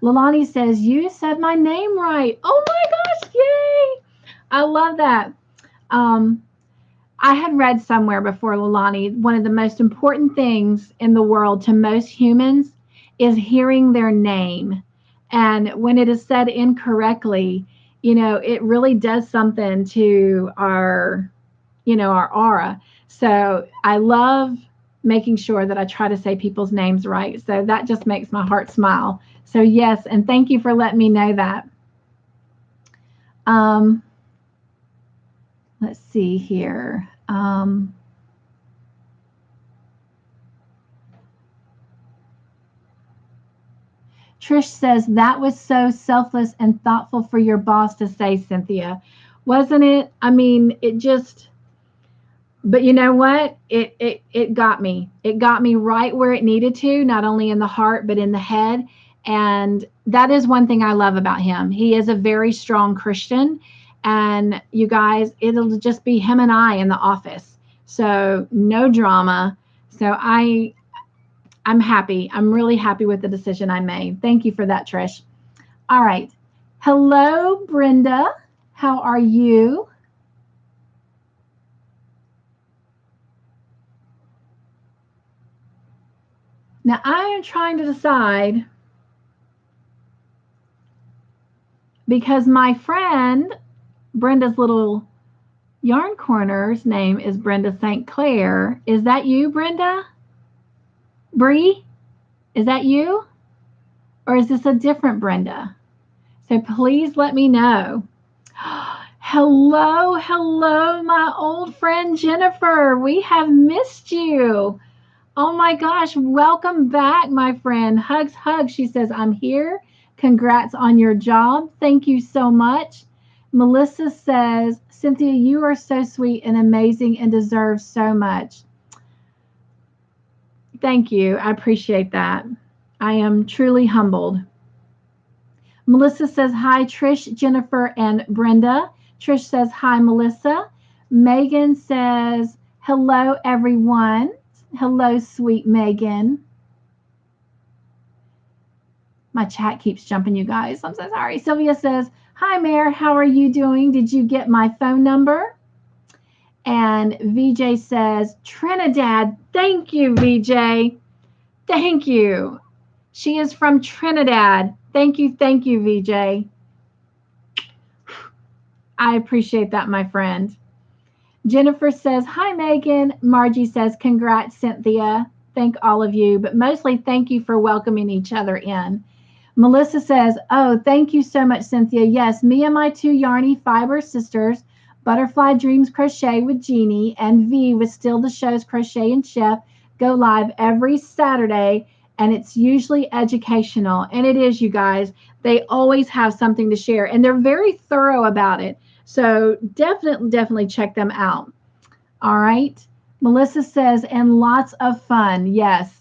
Lalani says, you said my name right. Oh, my gosh, yay. I love that. I had read somewhere before, Lalani, one of the most important things in the world to most humans is hearing their name. And when it is said incorrectly, it really does something to our aura. So I love making sure that I try to say people's names right. So that just makes my heart smile. So yes, and thank you for letting me know that. Let's see here. Trish says, that was so selfless and thoughtful for your boss to say, Cynthia. Wasn't it? I mean, it just, but you know what? It got me. It got me right where it needed to, not only in the heart, but in the head. And that is one thing I love about him. He is a very strong Christian. And you guys, it'll just be him and I in the office. So no drama. So I'm happy. I'm really happy with the decision I made. Thank you for that, Trish. All right. Hello, Brenda. How are you? Now, I am trying to decide, because my friend, Brenda's little yarn corner's name is Brenda St. Clair. Is that you, Brenda? Bree? Is that you? Or is this a different Brenda? So please let me know. Hello, my old friend Jennifer. We have missed you. Oh my gosh, welcome back, my friend. Hugs, hugs. She says, I'm here. Congrats on your job. Thank you so much. Melissa says, Cynthia, you are so sweet and amazing and deserve so much. Thank you. I appreciate that. I am truly humbled. Melissa says, hi, Trish, Jennifer, and Brenda. Trish says, hi, Melissa. Megan says, hello, everyone. Hello, sweet Megan. My chat keeps jumping, you guys. I'm so sorry. Sylvia says, hi, Mare. How are you doing? Did you get my phone number? And VJ says, Trinidad. Thank you, VJ. Thank you. She is from Trinidad. Thank you, VJ. I appreciate that, my friend. Jennifer says, hi, Megan. Margie says, congrats, Cynthia. Thank all of you, but mostly thank you for welcoming each other in. Melissa says, oh, thank you so much, Cynthia. Yes, me and my two Yarny Fiber sisters, Butterfly Dreams Crochet with Jeannie and V with Still the Show's Crochet and Chef, go live every Saturday, and it's usually educational. And it is, you guys. They always have something to share, and they're very thorough about it. So definitely check them out. All right. Melissa says, and lots of fun. Yes.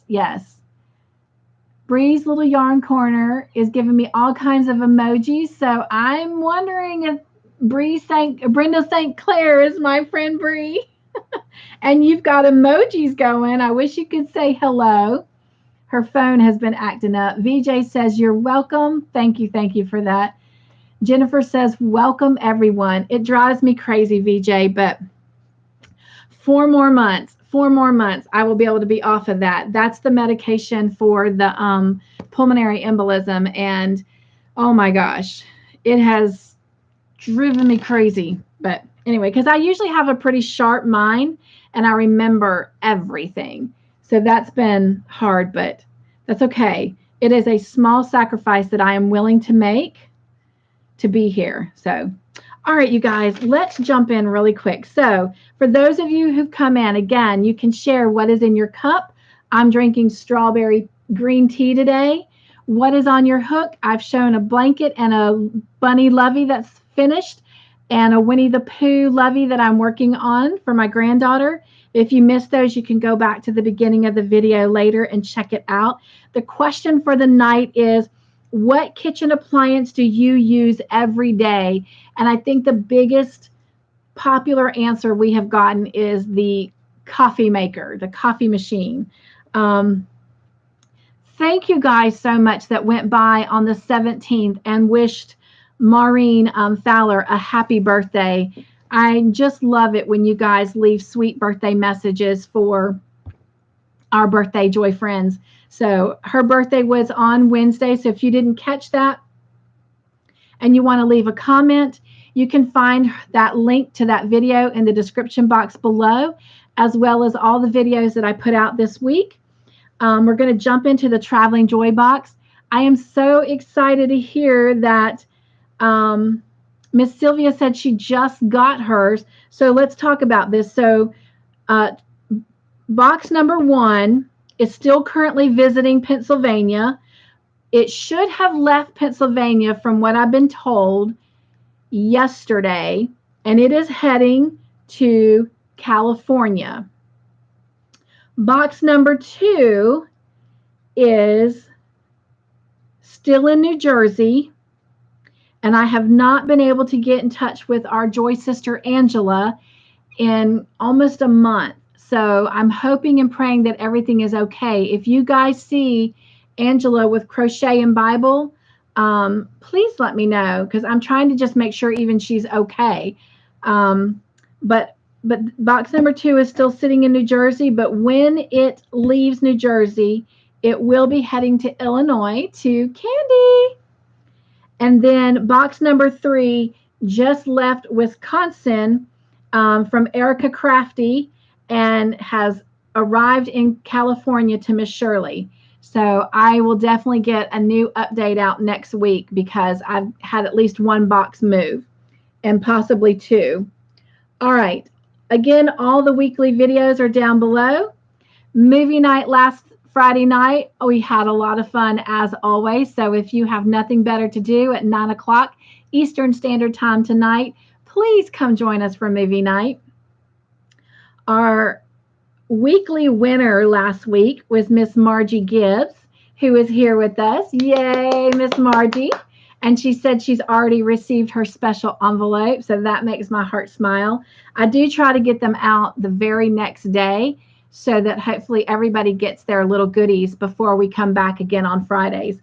Bree's little yarn corner is giving me all kinds of emojis. So I'm wondering if Brenda St. Clair is my friend Bree. And you've got emojis going. I wish you could say hello. Her phone has been acting up. VJ says, you're welcome. Thank you for that. Jennifer says, welcome, everyone. It drives me crazy, VJ, but 4 more months, I will be able to be off of that. That's the medication for the pulmonary embolism. And oh my gosh, it has driven me crazy. But anyway, because I usually have a pretty sharp mind and I remember everything. So that's been hard, but that's okay. it is a small sacrifice that I am willing to make to be here. So, all right, you guys, let's jump in really quick. So for those of you who've come in, again, you can share what is in your cup. I'm drinking strawberry green tea today. What is on your hook? I've shown a blanket and a bunny lovey that's finished, and a Winnie the Pooh lovey that I'm working on for my granddaughter. If you missed those, you can go back to the beginning of the video later and check it out. The question for the night is, what kitchen appliance do you use every day? And I think the biggest popular answer we have gotten is the coffee maker, the coffee machine. Thank you guys so much that went by on the 17th and wished Maureen Fowler a happy birthday. I just love it when you guys leave sweet birthday messages for our birthday joy friends. So her birthday was on Wednesday. So if you didn't catch that and you want to leave a comment, you can find that link to that video in the description box below, as well as all the videos that I put out this week. We're going to jump into the Traveling Joy box. I am so excited to hear that Miss Sylvia said she just got hers. So let's talk about this. So box number 1 is still currently visiting Pennsylvania. It should have left Pennsylvania, from what I've been told, yesterday, and it is heading to California. Box number 2 is still in New Jersey, and I have not been able to get in touch with our Joy sister Angela in almost a month. So I'm hoping and praying that everything is okay. If you guys see Angela with Crochet and Bible, please let me know, because I'm trying to just make sure even she's okay. But box number 2 is still sitting in New Jersey, but when it leaves New Jersey, it will be heading to Illinois to Candy. And then box number 3 just left Wisconsin from Erica Crafty and has arrived in California to Miss Shirley. So I will definitely get a new update out next week, because I've had at least 1 box move, and possibly 2. All right. Again, all the weekly videos are down below. Movie night last Friday night, we had a lot of fun as always. So if you have nothing better to do at 9 o'clock Eastern Standard Time tonight, please come join us for movie night. Our weekly winner last week was Miss Margie Gibbs, who is here with us. Yay, Miss Margie. And she said she's already received her special envelope, so that makes my heart smile. I do try to get them out the very next day, so that hopefully everybody gets their little goodies before we come back again on Fridays.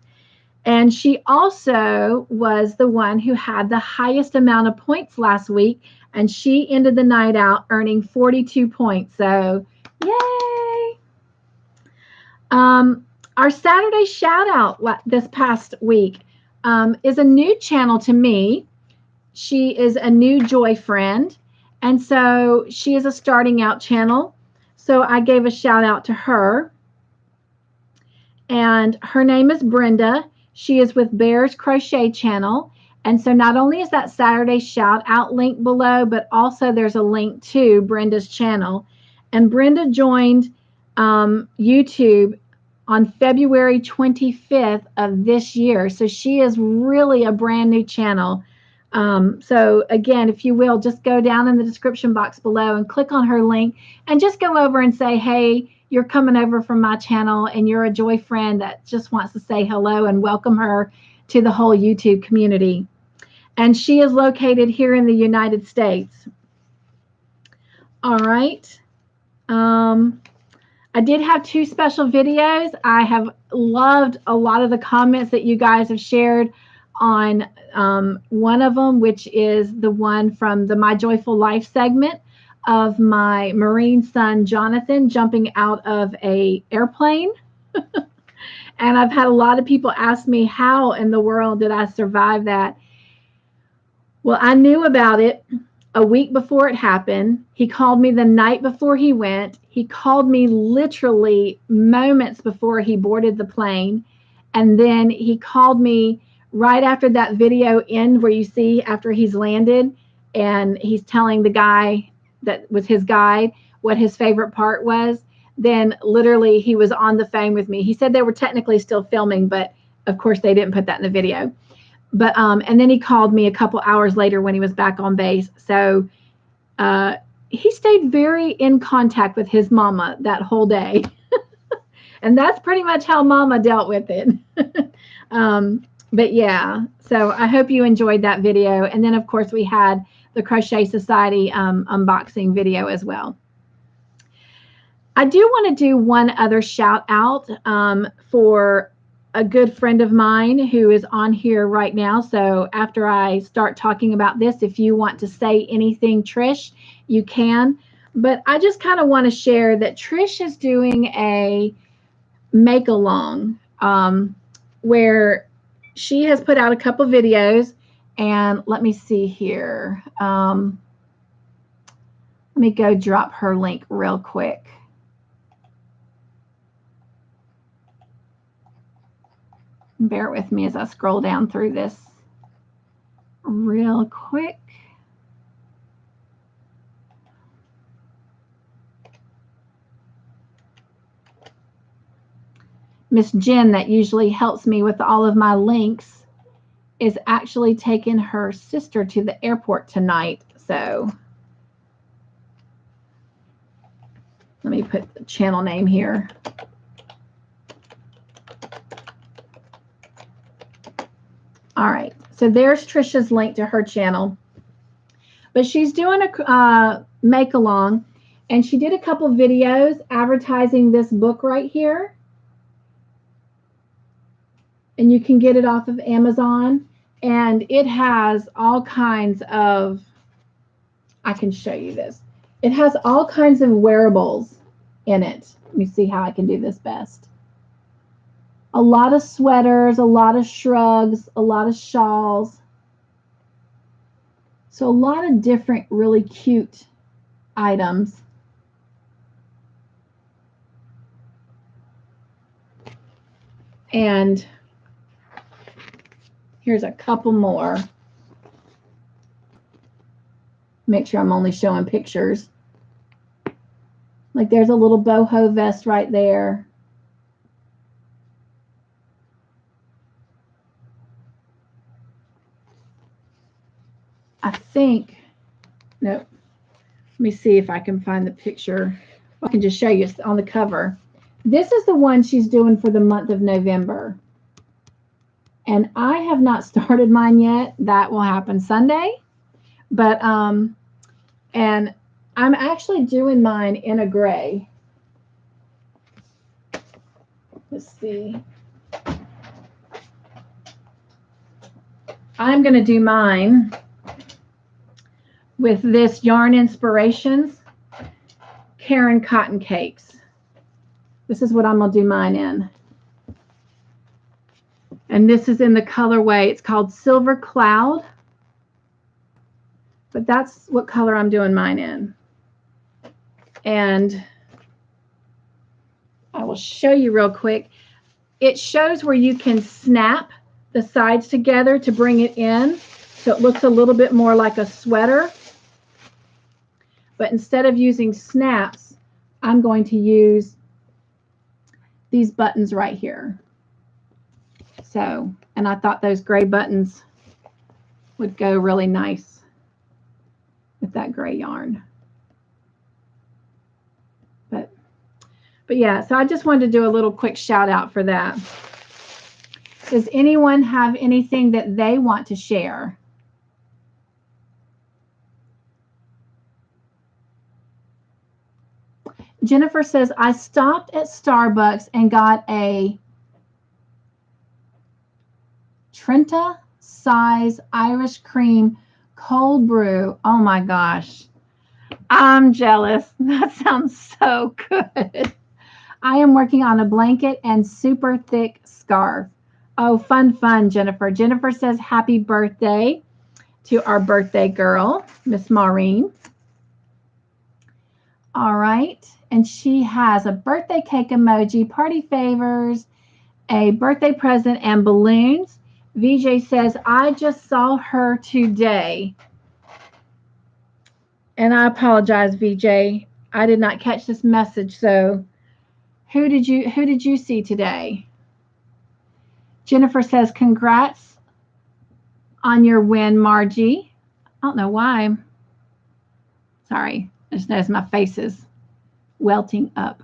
And she also was the one who had the highest amount of points last week, and she ended the night out earning 42 points. So, yay! Our Saturday shout out this past week is a new channel to me. She is a new Joy friend, and so she is a starting out channel. So I gave a shout out to her, and her name is Brenda. She is with Bear's Crochet Channel. And so not only is that Saturday shout out link below, but also there's a link to Brenda's channel. And Brenda joined YouTube on February 25th of this year. So she is really a brand new channel. So again, if you will, just go down in the description box below and click on her link and just go over and say, hey, you're coming over from my channel and you're a Joy friend that just wants to say hello, and welcome her to the whole YouTube community. And she is located here in the United States. All right. I did have 2 special videos. I have loved a lot of the comments that you guys have shared on one of them, which is the one from the My Joyful Life segment of my Marine son, Jonathan, jumping out of an airplane. And I've had a lot of people ask me, how in the world did I survive that? Well, I knew about it a week before it happened. He called me the night before he went. He called me literally moments before he boarded the plane. And then he called me right after that video end where you see after he's landed and he's telling the guy that was his guide what his favorite part was. Then literally he was on the phone with me. He said they were technically still filming, but of course they didn't put that in the video. But and then he called me a couple hours later when he was back on base. So he stayed very in contact with his mama that whole day. And that's pretty much how mama dealt with it. But yeah, so I hope you enjoyed that video. And then of course we had the Crochet Society unboxing video as well. I do want to do one other shout out for a good friend of mine who is on here right now. So after I start talking about this, if you want to say anything, Trish, you can. But I just kind of want to share that Trish is doing a make along where she has put out a couple videos, and let me see here. Let me go drop her link real quick. Bear with me as I scroll down through this real quick. Miss Jen, that usually helps me with all of my links, is actually taking her sister to the airport tonight. So let me put the channel name here. All right, so there's Trisha's link to her channel. But she's doing a make-along, and she did a couple videos advertising this book right here. And you can get it off of Amazon. And it has all kinds of, I can show you this. It has all kinds of wearables in it. Let me see how I can do this best. A lot of sweaters, a lot of shrugs, a lot of shawls. So a lot of different really cute items. And here's a couple more. Make sure I'm only showing pictures. Like there's a little boho vest right there. I think, nope. Let me see if I can find the picture. I can just show you on the cover. This is the one she's doing for the month of November. And I have not started mine yet. That will happen Sunday. But, and I'm actually doing mine in a gray. Let's see. I'm going to do mine with this Yarn Inspirations Karen Cotton Cakes. This is what I'm going to do mine in. And this is in the colorway. It's called Silver Cloud. But that's what color I'm doing mine in. And I will show you real quick. It shows where you can snap the sides together to bring it in. So it looks a little bit more like a sweater. But instead of using snaps, I'm going to use these buttons right here. So, and I thought those gray buttons would go really nice with that gray yarn. But yeah, so I just wanted to do a little quick shout out for that. Does anyone have anything that they want to share? Jennifer says, I stopped at Starbucks and got a Trenta size Irish cream cold brew. Oh my gosh. I'm jealous. That sounds so good. I am working on a blanket and super thick scarf. Oh, fun, fun, Jennifer. Jennifer says, happy birthday to our birthday girl, Miss Maureen. All right. And she has a birthday cake emoji, party favors, a birthday present and balloons. VJ says, I just saw her today. And I apologize, VJ. I did not catch this message. So who did you see today? Jennifer says, congrats on your win, Margie. I don't know why. Sorry. I just noticed my face is welting up.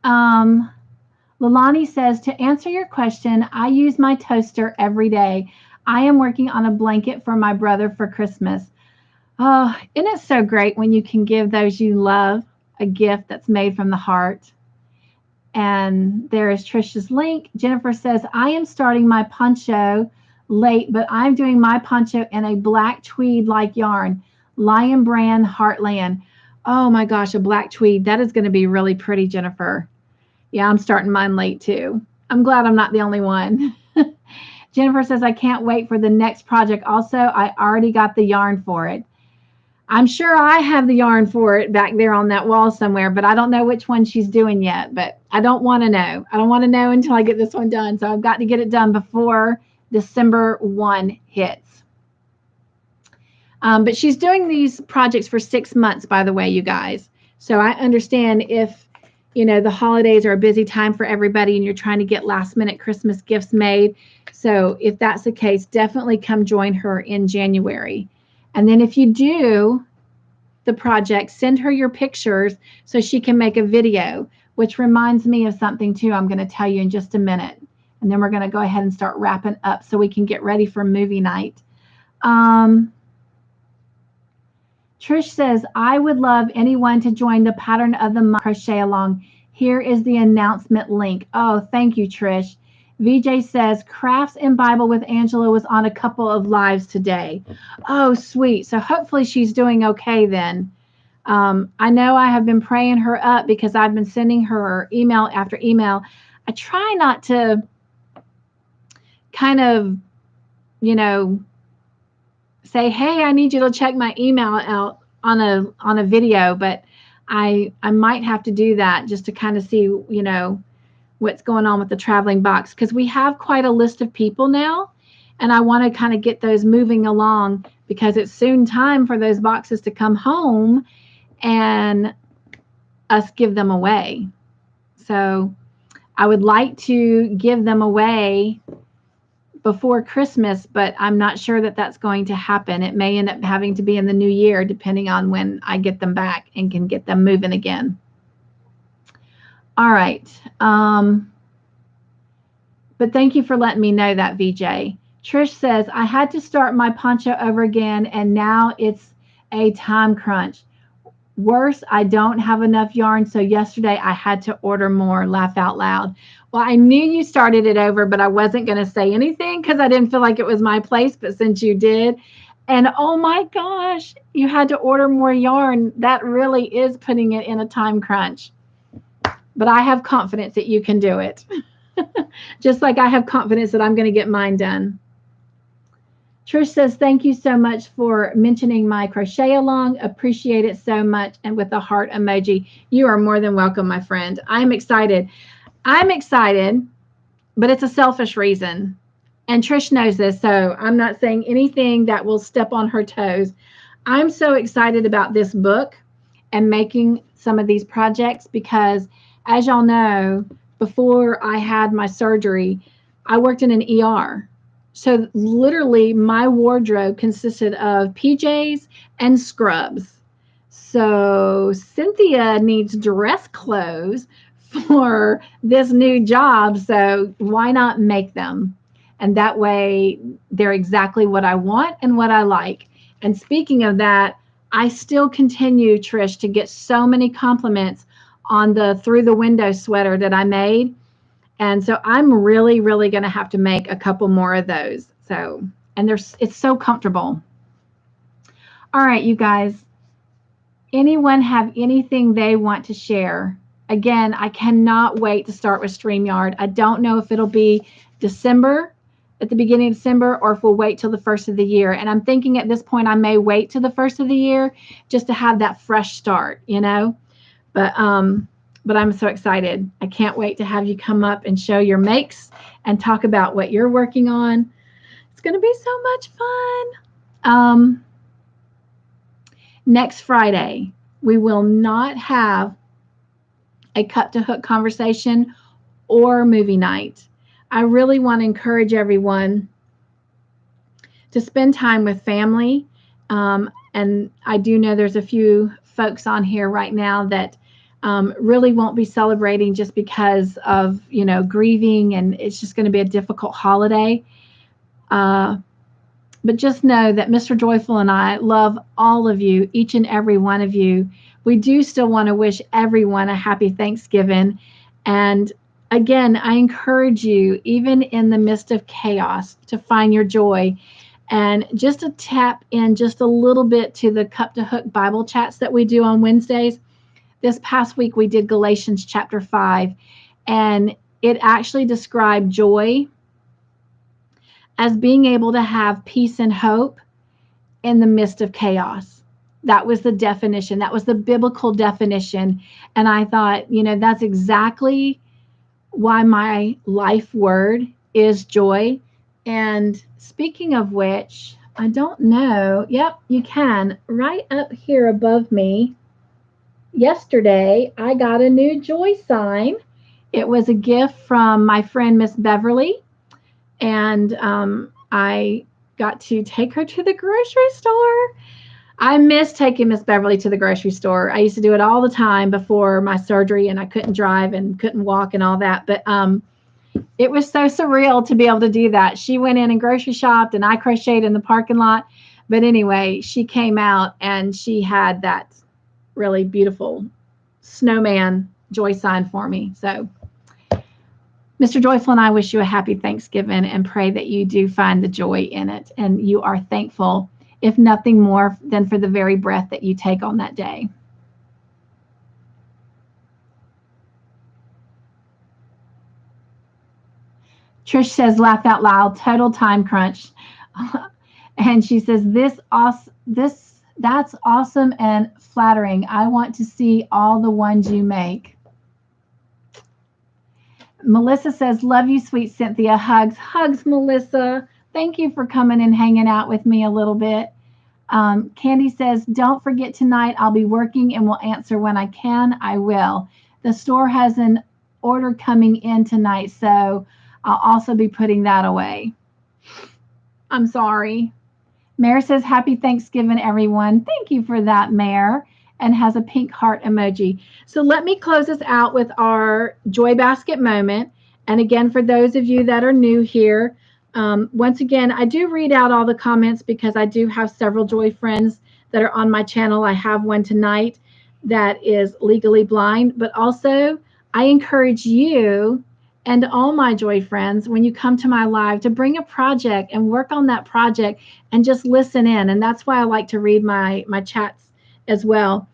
Lalani says, to answer your question, I use my toaster every day. I am working on a blanket for my brother for Christmas. Oh, isn't it so great when you can give those you love a gift that's made from the heart? And there is Trisha's link. Jennifer says, I am starting my poncho late, but I'm doing my poncho in a black tweed-like yarn, Lion Brand Heartland. Oh my gosh, a black tweed. That is going to be really pretty, Jennifer. Yeah, I'm starting mine late too. I'm glad I'm not the only one. Jennifer says, I can't wait for the next project. Also, I already got the yarn for it. I'm sure I have the yarn for it back there on that wall somewhere, but I don't know which one she's doing yet. But I don't want to know. I don't want to know until I get this one done. So I've got to get it done before December 1 hits. But she's doing these projects for 6 months, by the way, you guys. So I understand if, you know, the holidays are a busy time for everybody and you're trying to get last minute Christmas gifts made. So if that's the case, definitely come join her in January. And then if you do the project, send her your pictures so she can make a video, which reminds me of something too I'm going to tell you in just a minute. And then we're going to go ahead and start wrapping up so we can get ready for movie night. Trish says, I would love anyone to join the Pattern of the Month crochet along. Here is the announcement link. Oh, thank you, Trish. VJ says, Crafts in Bible with Angela was on a couple of lives today. Oh, sweet. So hopefully she's doing okay then. I know I have been praying her up because I've been sending her email after email. I try not to kind of, you know, say, hey, I need you to check my email out on a video, but I might have to do that just to kind of see, you know, what's going on with the traveling box, because we have quite a list of people now, and I want to kind of get those moving along because it's soon time for those boxes to come home and us give them away. So I would like to give them away before Christmas, but I'm not sure that that's going to happen. It may end up having to be in the new year, depending on when I get them back and can get them moving again. All right. But thank you for letting me know that, VJ. Trish says, I had to start my poncho over again, and now it's a time crunch. Worse, I don't have enough yarn, so yesterday I had to order more. Laugh out loud. Well, I knew you started it over, but I wasn't going to say anything because I didn't feel like it was my place, but since you did, and oh my gosh, you had to order more yarn. That really is putting it in a time crunch. But I have confidence that you can do it. Just like I have confidence that I'm going to get mine done. Trish says, thank you so much for mentioning my crochet along. Appreciate it so much. And with a heart emoji. You are more than welcome, my friend. I'm excited. I'm excited, but it's a selfish reason. And Trish knows this, so I'm not saying anything that will step on her toes. I'm so excited about this book and making some of these projects because, as y'all know, before I had my surgery, I worked in an ER. So literally my wardrobe consisted of PJs and scrubs. So Cynthia needs dress clothes for this new job. So why not make them? And that way they're exactly what I want and what I like. And speaking of that, I still continue, Trish, to get so many compliments on the Through the Window sweater that I made. And so I'm really, really going to have to make a couple more of those. So, and it's so comfortable. All right, you guys, anyone have anything they want to share? Again, I cannot wait to start with StreamYard. I don't know if it'll be December, at the beginning of December, or if we'll wait till the first of the year. And I'm thinking at this point, I may wait till the first of the year just to have that fresh start, you know? But but I'm so excited. I can't wait to have you come up and show your makes and talk about what you're working on. It's going to be so much fun. Next Friday, we will not have a Cup2Hook conversation or movie night. I really want to encourage everyone to spend time with family. And I do know there's a few folks on here right now that really won't be celebrating just because of, grieving, and it's just going to be a difficult holiday. But just know that Mr. Joyful and I love all of you, each and every one of you. We do still want to wish everyone a happy Thanksgiving. And again, I encourage you, even in the midst of chaos, to find your joy. And just to tap in just a little bit to the Cup2Hook Bible chats that we do on Wednesdays. This past week, we did Galatians Chapter 5, and it actually described joy as being able to have peace and hope in the midst of chaos. That was the definition. That was the biblical definition. And I thought, that's exactly why my life word is joy. And speaking of which, I don't know. Yep, you can. Right up here above me, yesterday, I got a new joy sign. It was a gift from my friend, Miss Beverly. And I got to take her to the grocery store. I miss taking Miss Beverly to the grocery store. I used to do it all the time before my surgery, and I couldn't drive and couldn't walk and all that. But it was so surreal to be able to do that. She went in and grocery shopped, and I crocheted in the parking lot. But anyway, she came out, and she had that really beautiful snowman joy sign for me. So Mr. Joyful and I wish you a happy Thanksgiving and pray that you do find the joy in it and you are thankful, if nothing more than for the very breath that you take on that day. Trish says, laugh out loud, total time crunch. And she says, that's awesome and flattering. I want to see all the ones you make. Melissa says, love you, sweet Cynthia. Hugs. Hugs, Melissa. Thank you for coming and hanging out with me a little bit. Candy says, don't forget tonight. I'll be working and will answer when I can. I will. The store has an order coming in tonight, so I'll also be putting that away. I'm sorry. Mare says, happy Thanksgiving, everyone. Thank you for that, Mare, and has a pink heart emoji. So let me close this out with our Joy Basket moment. And again, for those of you that are new here, once again, I do read out all the comments because I do have several Joy friends that are on my channel. I have one tonight that is legally blind, but also I encourage you and all my Joy friends, when you come to my live, to bring a project and work on that project and just listen in. And that's why I like to read my chats as well.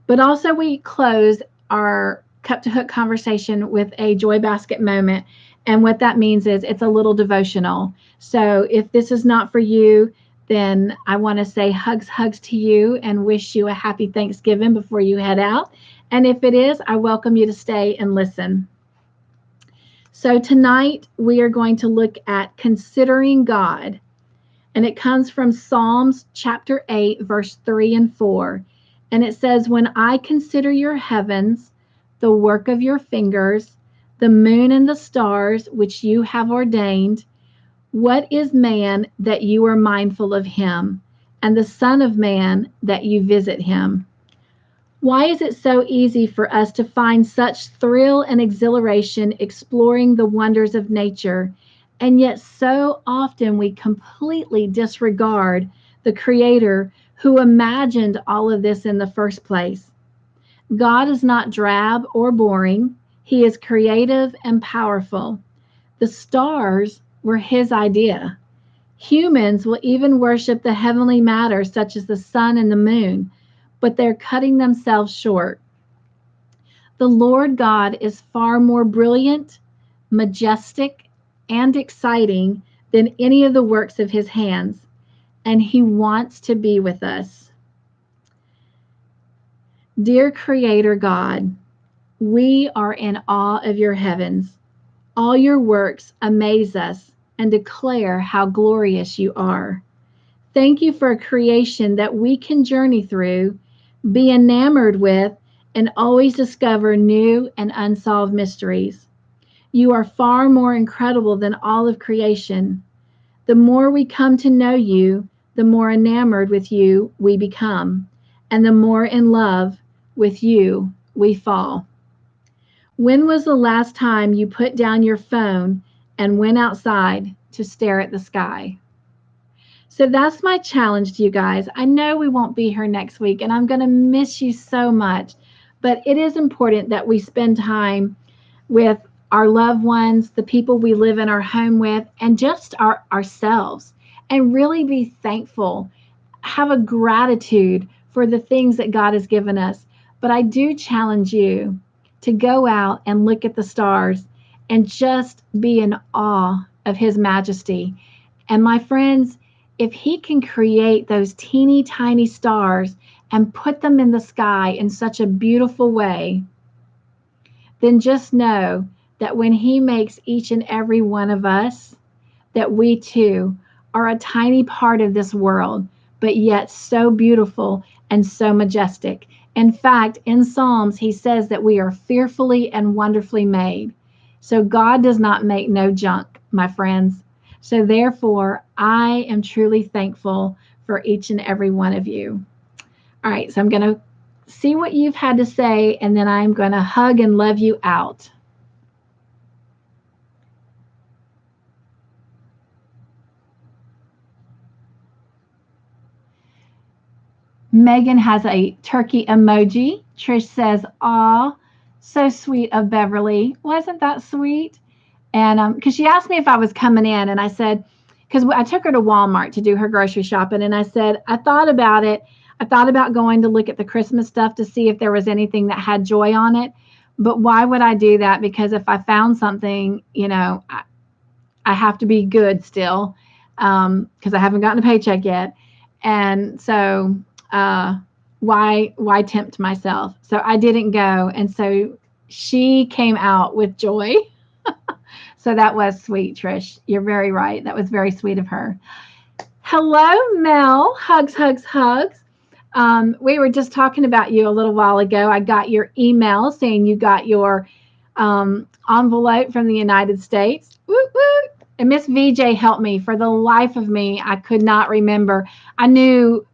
But also we close our Cup2Hook conversation with a Joy Basket moment. And what that means is it's a little devotional. So if this is not for you, then I want to say hugs to you and wish you a happy Thanksgiving before you head out. And if it is, I welcome you to stay and listen. So tonight we are going to look at considering God. And it comes from Psalms chapter 8, verse 3 and 4. And it says, when I consider your heavens, the work of your fingers, the moon and the stars which you have ordained, what is man that you are mindful of him, and the Son of Man that you visit him? Why is it so easy for us to find such thrill and exhilaration exploring the wonders of nature, and yet so often we completely disregard the Creator who imagined all of this in the first place? God is not drab or boring. He is creative and powerful. The stars were his idea. Humans will even worship the heavenly matter such as the sun and the moon, but they're cutting themselves short. The Lord God is far more brilliant, majestic, and exciting than any of the works of his hands, and he wants to be with us. Dear Creator God, We are in awe of your heavens. All your works amaze us and declare how glorious you are. Thank you for a creation that we can journey through, be enamored with, and always discover new and unsolved mysteries. You are far more incredible than all of creation. The more we come to know you, the more enamored with you we become, and the more in love with you we fall. When was the last time you put down your phone and went outside to stare at the sky? So that's my challenge to you guys. I know we won't be here next week, and I'm going to miss you so much, but it is important that we spend time with our loved ones, the people we live in our home with, and just ourselves, and really be thankful. Have a gratitude for the things that God has given us. But I do challenge you to go out and look at the stars and just be in awe of His majesty. And my friends, if He can create those teeny tiny stars and put them in the sky in such a beautiful way, then just know that when He makes each and every one of us, that we too are a tiny part of this world, but yet so beautiful and so majestic. In fact, in Psalms, He says that we are fearfully and wonderfully made. So God does not make no junk, my friends. So therefore, I am truly thankful for each and every one of you. All right, so I'm going to see what you've had to say, and then I'm going to hug and love you out. Megan has a turkey emoji. Trish says, "Aw, so sweet of Beverly. Wasn't that sweet?" And because she asked me if I was coming in, and I said, because I took her to Walmart to do her grocery shopping, and I said, I thought about it. I thought about going to look at the Christmas stuff to see if there was anything that had joy on it. But why would I do that? Because if I found something, I have to be good still, because I haven't gotten a paycheck yet. And so why tempt myself? So I didn't go. And so she came out with joy. So that was sweet, Trish. You're very right. That was very sweet of her. Hello, Mel. Hugs, hugs, hugs. We were just talking about you a little while ago. I got your email saying you got your envelope from the United States. Woo, woo. And Miss VJ helped me. For the life of me, I could not remember. I knew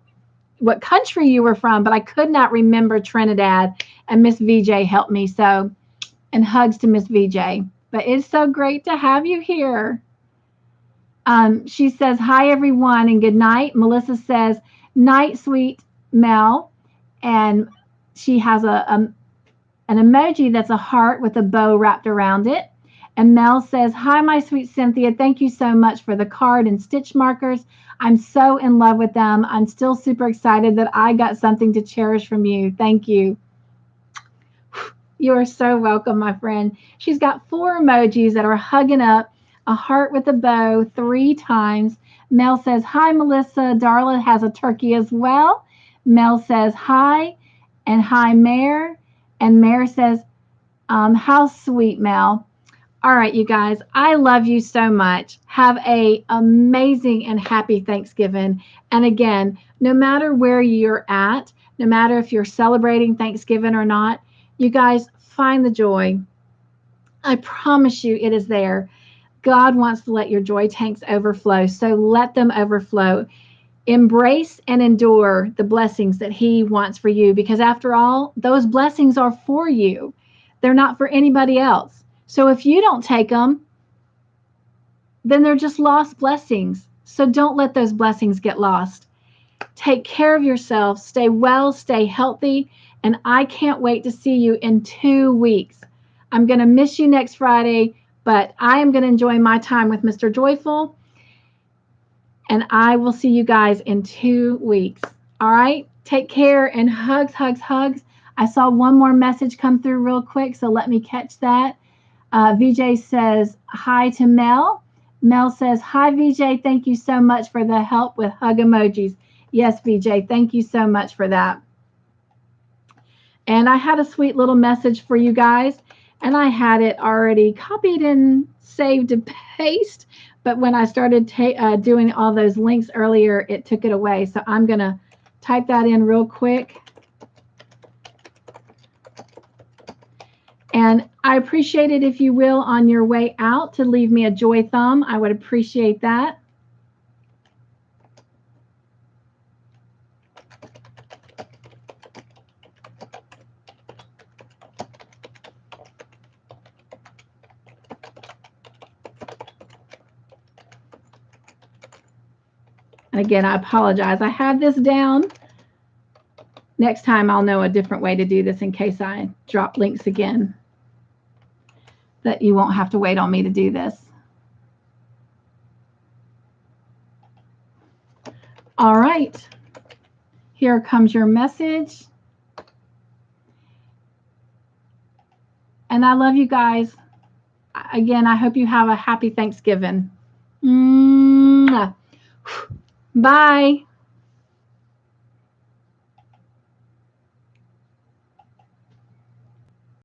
what country you were from, but I could not remember Trinidad. And Miss VJ helped me. So, and hugs to Miss VJ. But it's so great to have you here. She says, "Hi, everyone, and good night." Melissa says, "Night, sweet Mel." And she has an emoji that's a heart with a bow wrapped around it. And Mel says, "Hi, my sweet Cynthia. Thank you so much for the card and stitch markers. I'm so in love with them. I'm still super excited that I got something to cherish from you. Thank you." You are so welcome, my friend. She's got 4 emojis that are hugging up a heart with a bow 3 times. Mel says, "Hi, Melissa." Darla has a turkey as well. Mel says, "Hi," and "Hi, Mare." And Mare says, "How sweet, Mel." All right, you guys, I love you so much. Have an amazing and happy Thanksgiving. And again, no matter where you're at, no matter if you're celebrating Thanksgiving or not, you guys find the joy. I promise you it is there. God wants to let your joy tanks overflow, so let them overflow. Embrace and endure the blessings that He wants for you, because after all, those blessings are for you. They're not for anybody else. So if you don't take them, then they're just lost blessings. So don't let those blessings get lost. Take care of yourself. Stay well, stay healthy, and I can't wait to see you in 2 weeks. I'm going to miss you next Friday, but I am going to enjoy my time with Mr. Joyful, and I will see you guys in 2 weeks. All right? Take care, and hugs, hugs, hugs. I saw one more message come through real quick, so let me catch that. VJ says, "Hi to Mel." Mel says, "Hi, VJ. Thank you so much for the help with hug emojis." Yes, VJ, thank you so much for that. And I had a sweet little message for you guys, and I had it already copied and saved to paste. But when I started doing all those links earlier, it took it away. So I'm going to type that in real quick. And I appreciate it if you will on your way out to leave me a joy thumb. I would appreciate that. And again, I apologize. I had this down. Next time I'll know a different way to do this in case I drop links again, that you won't have to wait on me to do this. All right. Here comes your message. And I love you guys. Again, I hope you have a happy Thanksgiving. Bye.